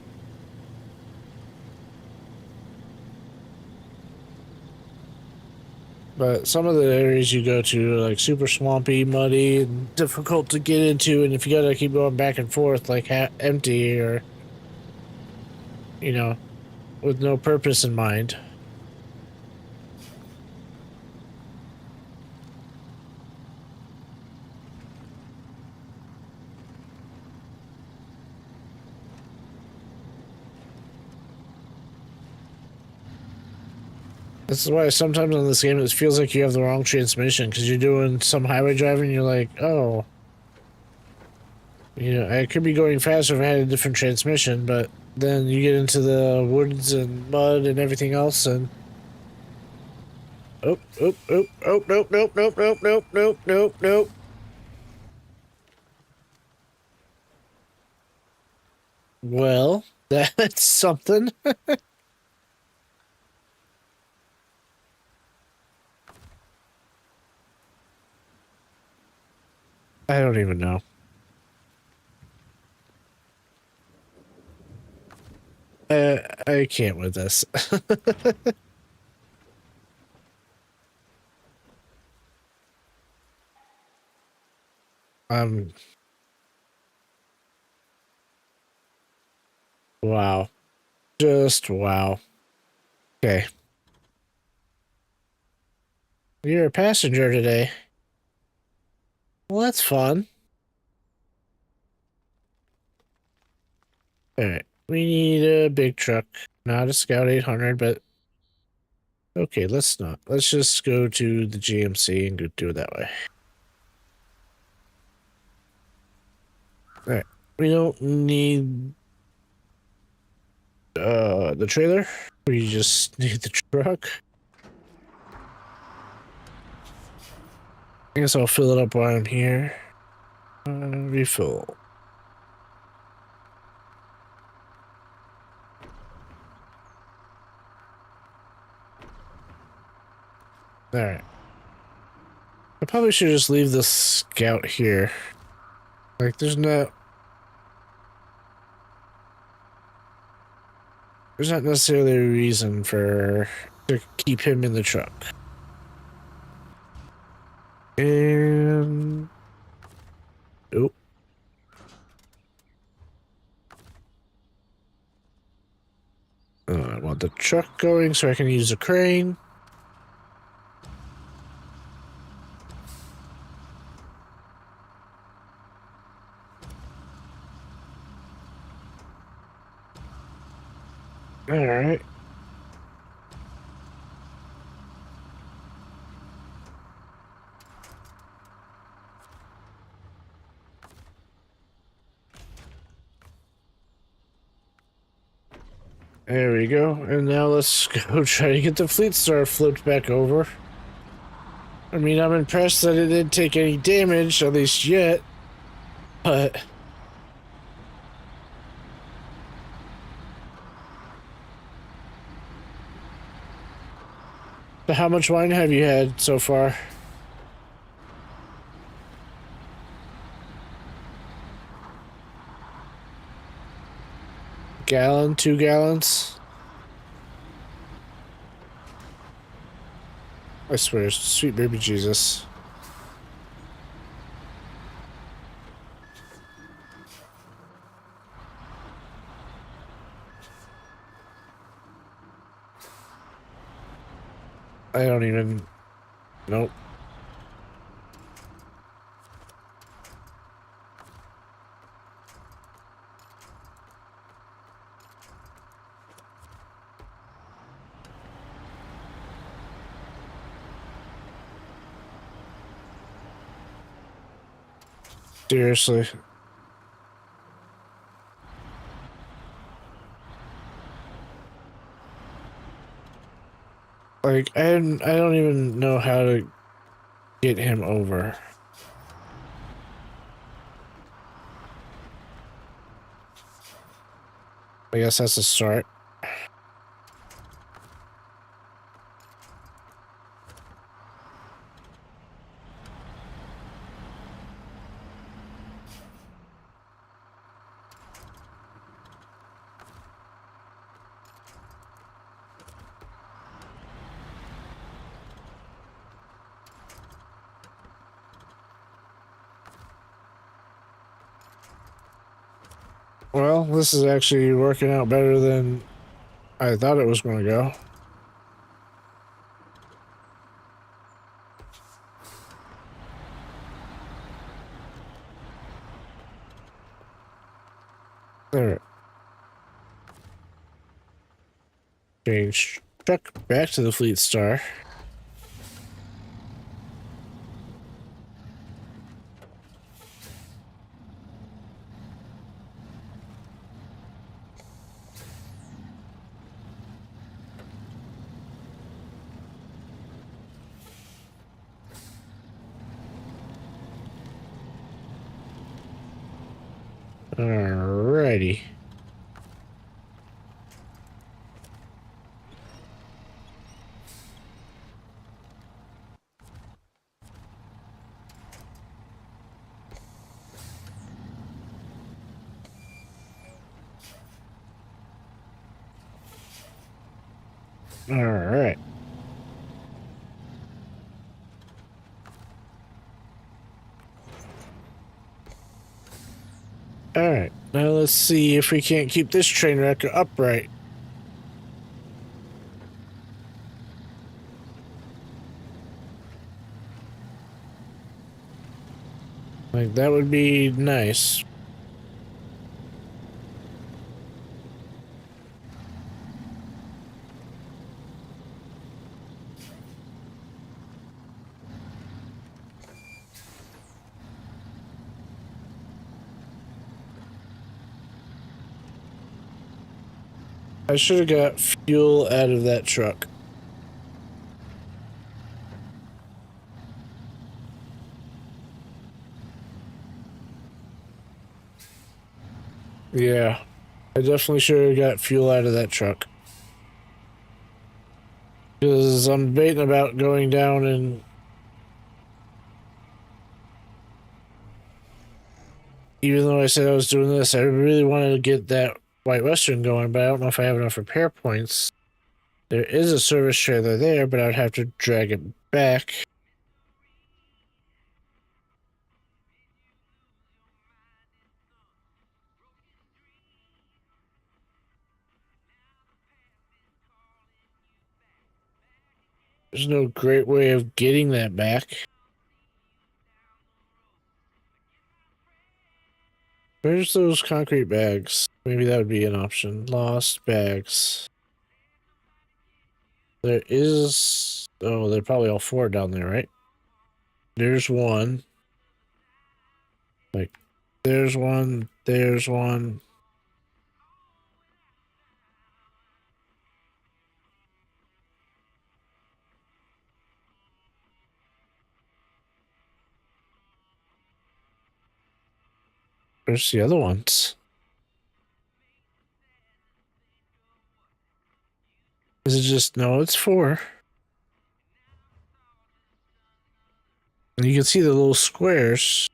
But some of the areas you go to are like super swampy, muddy, and difficult to get into, and if you gotta keep going back and forth like empty or, you know, with no purpose in mind. This is why sometimes on this game it feels like you have the wrong transmission, because you're doing some highway driving and you're like, oh, you know, I could be going faster if I had a different transmission, but then you get into the woods and mud and everything else and oh, oh, oh, oh, nope, nope, nope, nope, nope, nope, nope, nope. Well, that's something. I don't even know. I can't with this. Um, wow. Just wow. Okay. You're a passenger today. Well, that's fun. Alright. We need a big truck. Not a Scout 800, but okay, let's not. Let's just go to the GMC and go do it that way. Alright. We don't need the trailer. We just need the truck. I guess I'll fill it up while I'm here. Refill. Alright. I probably should just leave the Scout here. Like, there's not necessarily a reason to keep him in the truck. And oh, truck going so I can use the crane. All right. There we go. And now let's go try to get the Fleet Star flipped back over. I mean, I'm impressed that it didn't take any damage, at least yet. But... So how much wine have you had so far? Gallon? 2 gallons? I swear, sweet baby Jesus. I don't even... Nope. Seriously. Like, I don't even know how to get him over. I guess that's a start. Well, this is actually working out better than I thought it was going to go. Alright. Change truck back to the Fleet Star. Alrighty. Alright. Alright. Now let's see if we can't keep this train wreck upright. Like, that would be nice. I should have got fuel out of that truck. Yeah. I definitely should have got fuel out of that truck. Because I'm debating about going down and... Even though I said I was doing this, I really wanted to get that White Western going, but I don't know if I have enough repair points. There is a service trailer there, but I'd have to drag it back. There's no great way of getting that back. Where's those concrete bags? Maybe that would be an option. Lost bags. There is... Oh, they're probably all four down there, right? There's one. Like, there's one. There's one. Where's the other ones? Is it just... No, it's four. And you can see the little squares.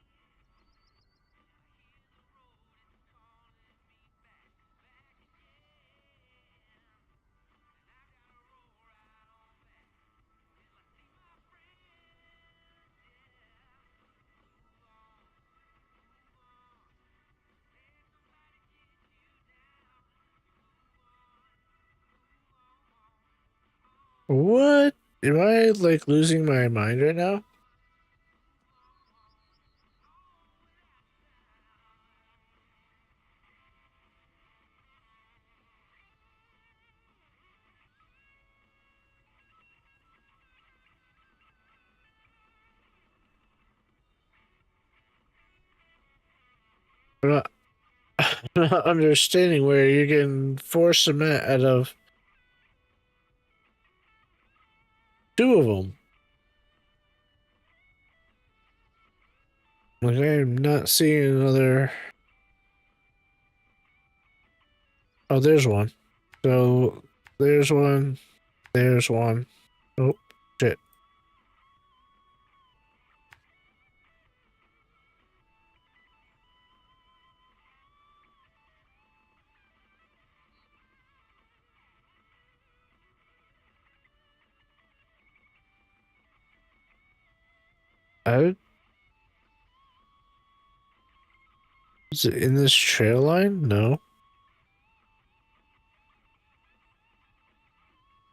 What? Am I, like, losing my mind right now? I'm not, I'm not understanding where you're getting four cement out of two of them. Like, I am not seeing another... Oh, there's one. So, there's one. There's one. Oh, shit. I, is it in this trail line? No.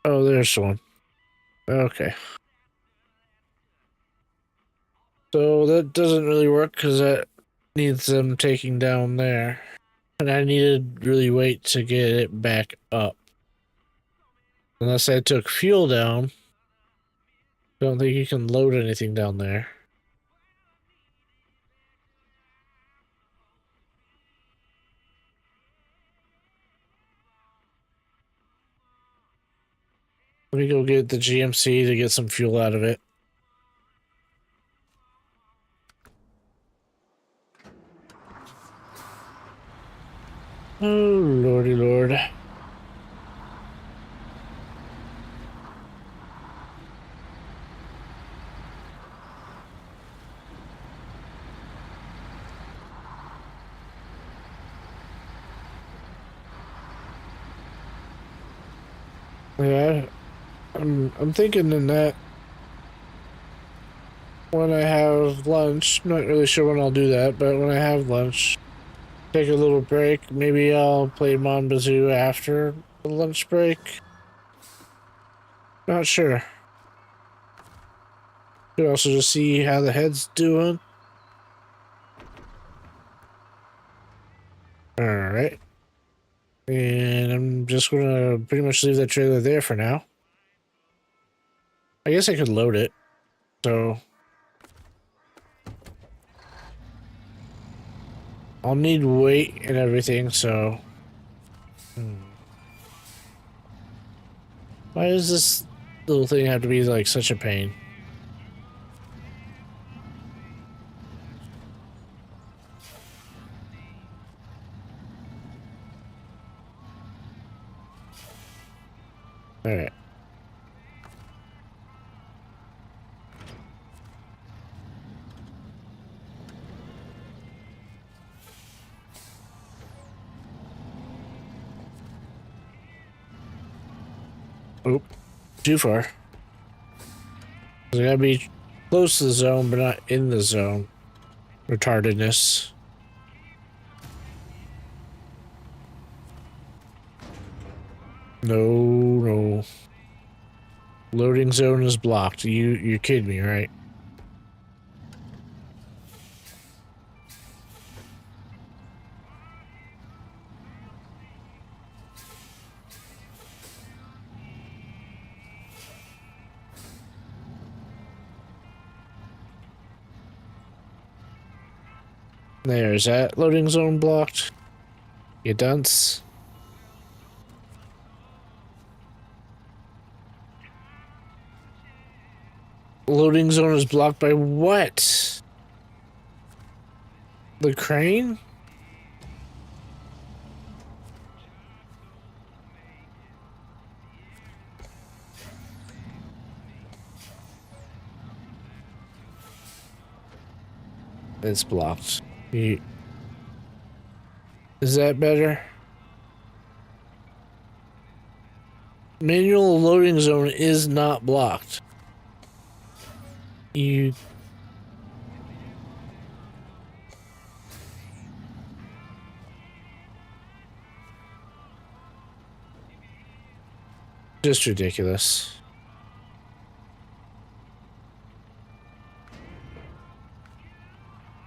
Oh, there's one. Okay. So that doesn't really work because that needs them taking down there. And I needed really wait to get it back up. Unless I took fuel down. Don't think you can load anything down there. Let me go get the GMC to get some fuel out of it. Oh, lordy lord. Yeah, I'm thinking in that when I have lunch, not really sure when I'll do that, but when I have lunch, take a little break. Maybe I'll play Mon Bazoo after the lunch break. Not sure. Could also just see how the head's doing. Alright. And I'm just gonna pretty much leave that trailer there for now. I guess I could load it. So I'll need weight and everything, so why does this little thing have to be like such a pain? Alright. Oop. Too far. I gotta be close to the zone, but not in the zone. Retardedness. No, no. Loading zone is blocked. You're kidding me, right? There's that loading zone blocked. You dunce. Loading zone is blocked by what? The crane? It's blocked. Is that better? Manual loading zone is not blocked. You... Just ridiculous.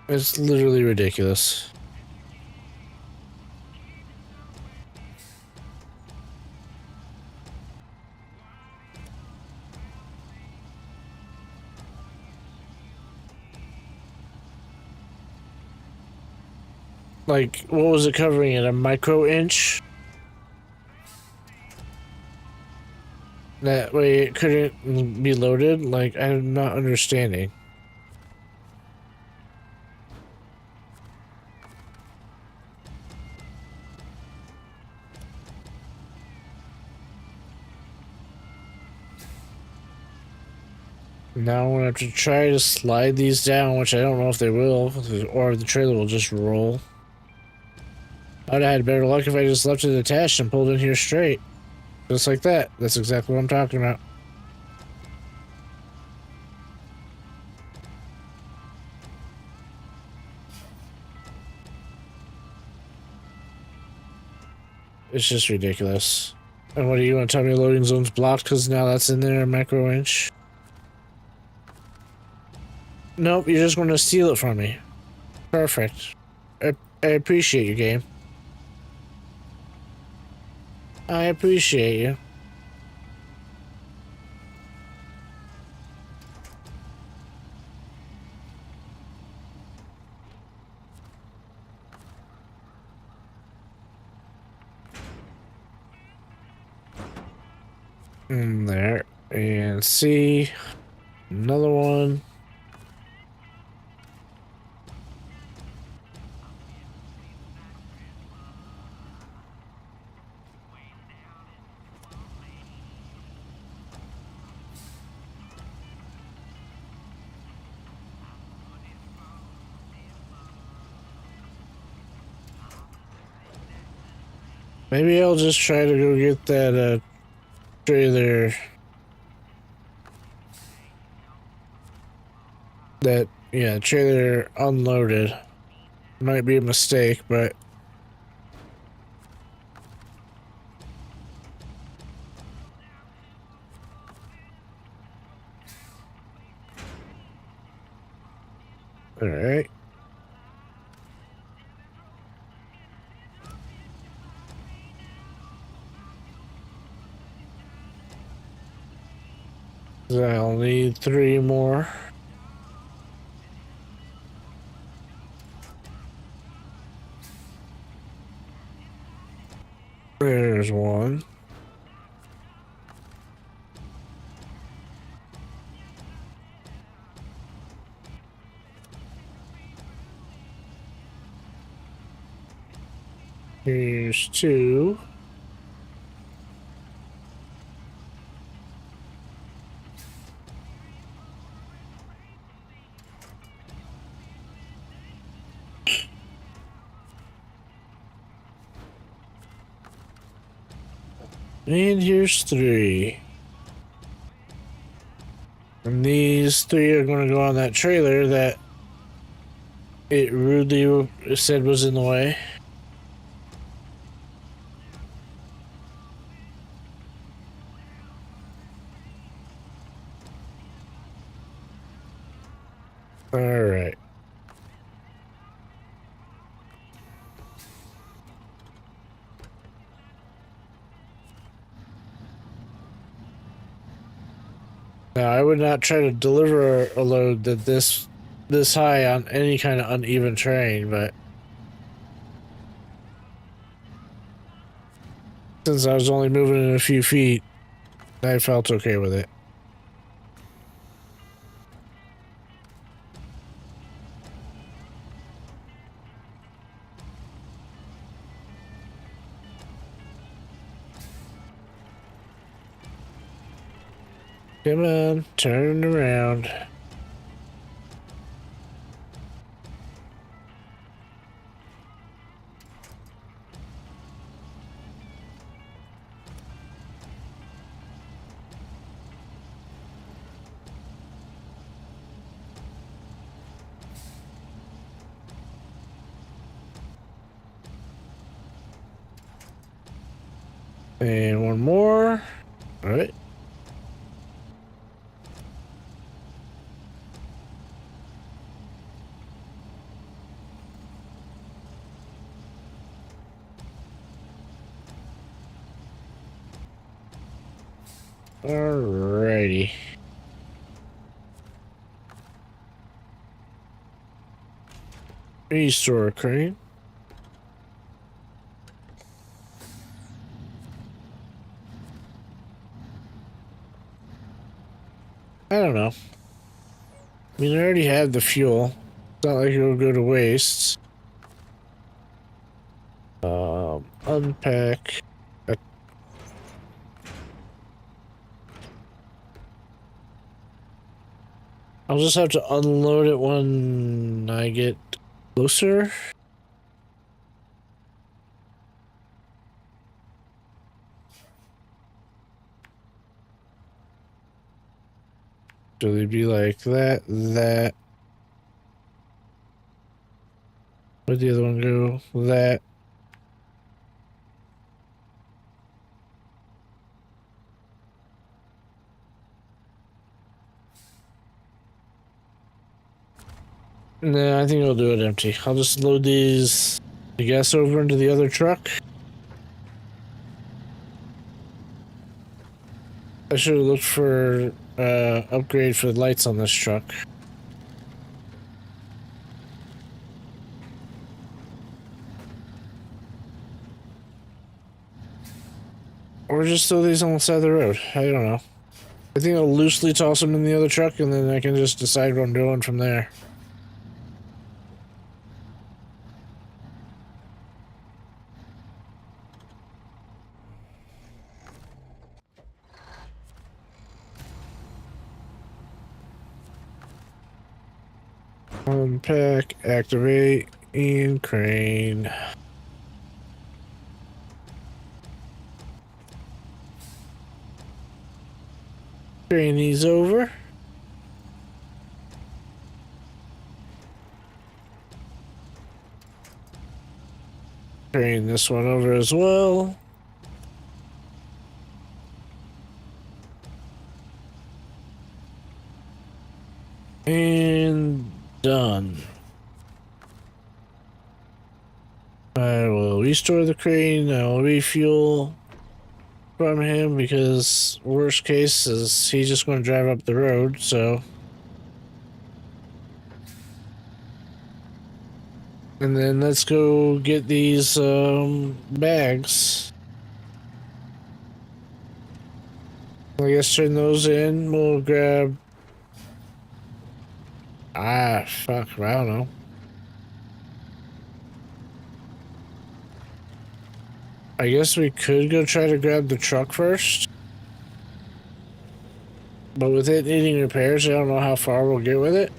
It's literally ridiculous. Like, what was it covering it? A micro inch? That way it couldn't be loaded? Like, I'm not understanding. Now I'm gonna have to try to slide these down, which I don't know if they will, or the trailer will just roll. I'd have had better luck if I just left it attached and pulled in here straight. Just like that. That's exactly what I'm talking about. It's just ridiculous. And what do you want to tell me? Loading zone's blocked because now that's in there, a micro inch? Nope, you're just going to steal it from me. Perfect. I appreciate you, game. I appreciate you. There. And see. Another one. Maybe I'll just try to go get that trailer. That, yeah, trailer unloaded. Might be a mistake, but... Alright. I'll need 3 more. There's one. Here's 2. And here's 3. And these 3 are going to go on that trailer that it rudely said was in the way. All right. Now, I would not try to deliver a load that this high on any kind of uneven terrain, but since I was only moving it a few feet, I felt okay with it. Come on, turn around. And one more. All right. Alrighty. Restore crane. I don't know. I mean, I already had the fuel. It's not like it'll go to waste. Unpack. I'll just have to unload it when I get closer. So they'd be like that. Where'd the other one go? That. Nah, I think I'll do it empty. I'll just load these, I guess, over into the other truck. I should have looked for upgrade for the lights on this truck. Or just throw these on the side of the road. I don't know. I think I'll loosely toss them in the other truck and then I can just decide what I'm doing from there. Unpack, activate, and crane. Crane these over. Crane this one over as well. And done. I will restore the crane. I will refuel from him because worst case is he's just going to drive up the road, so. And then let's go get these bags. I guess turn those in. We'll grab. Fuck, I don't know. I guess we could go try to grab the truck first. But with it needing repairs, I don't know how far we'll get with it.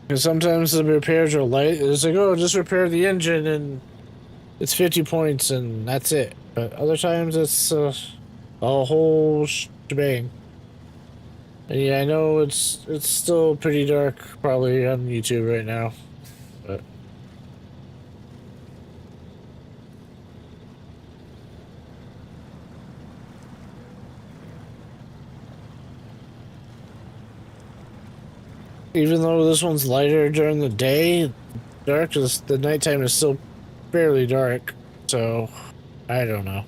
Because sometimes the repairs are light. It's like, oh, just repair the engine and it's 50 points and that's it. But other times it's a whole shebang. And yeah, I know it's still pretty dark probably on YouTube right now. But Even though this one's lighter during the day, dark is the nighttime is still fairly dark. So I don't know.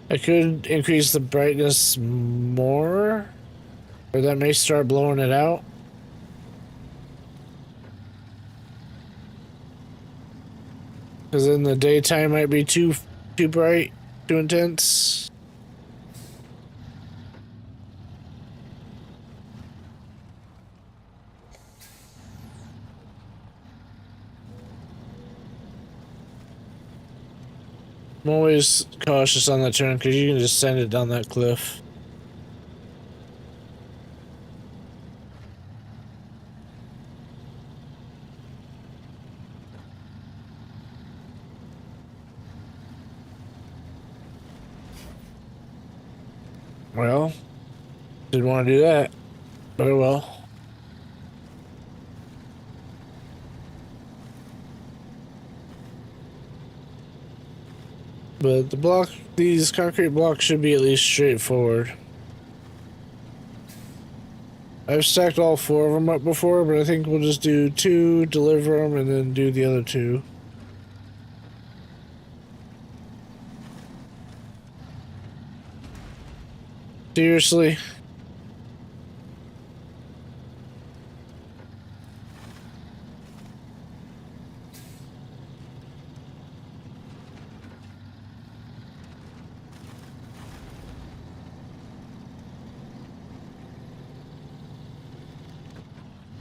I could increase the brightness more, or that may start blowing it out. Because in the daytime might be too bright, too intense. I'm always cautious on that turn because you can just send it down that cliff. Well, didn't want to do that, but oh well. But these concrete blocks should be at least straightforward. I've stacked all 4 of them up before, but I think we'll just do 2, deliver them, and then do the other 2. Seriously?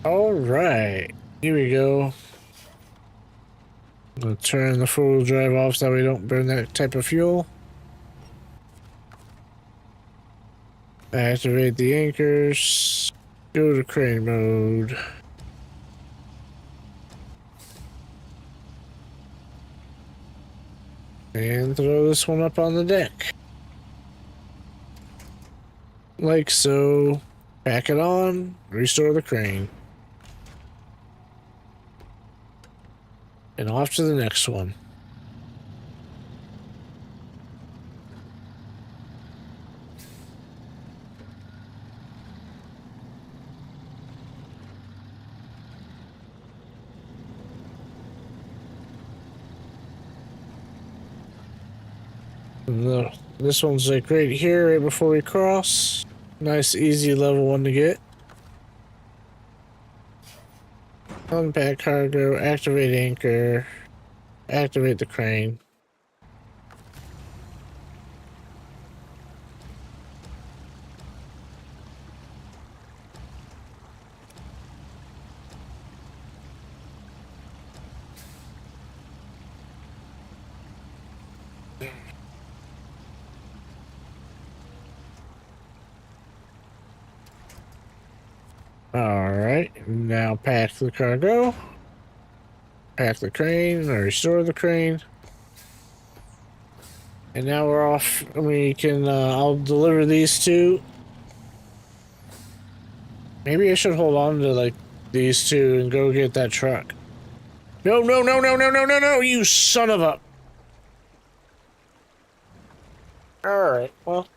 Alright, here we go. I'm gonna turn the 4-wheel drive off so we don't burn that type of fuel. Activate the anchors. Go to crane mode. And throw this one up on the deck. Like so. Pack it on. Restore the crane. And off to the next one. This one's like right here, right before we cross. Nice, easy level 1 to get. Unpack cargo, activate anchor, activate the crane. Alright, now pack the cargo, pack the crane, or restore the crane. And now we're off. We can, I'll deliver these 2. Maybe I should hold on to, like, these 2 and go get that truck. No, no, no, no, no, no, no, no, you son of a... Alright, well...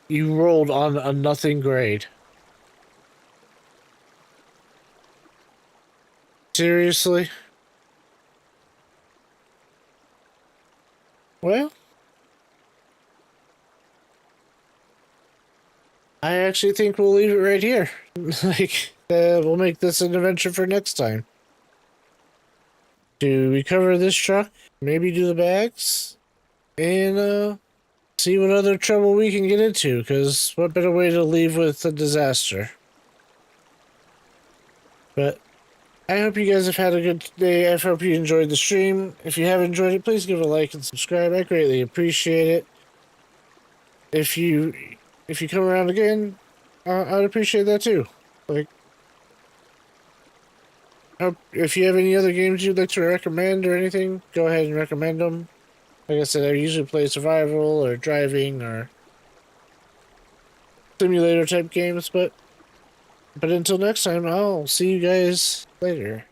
You rolled on a nothing grade. Seriously? Well... I actually think we'll leave it right here. Like, we'll make this an adventure for next time. To recover this truck, maybe do the bags, and, see what other trouble we can get into, because what better way to leave with a disaster? But I hope you guys have had a good day. I hope you enjoyed the stream. If you have enjoyed it, please give it a like and subscribe. I greatly appreciate it. If you come around again, I'd appreciate that too. Like, if you have any other games you'd like to recommend or anything, go ahead and recommend them. Like I said, I usually play survival or driving or simulator type games, but until next time, I'll see you guys later.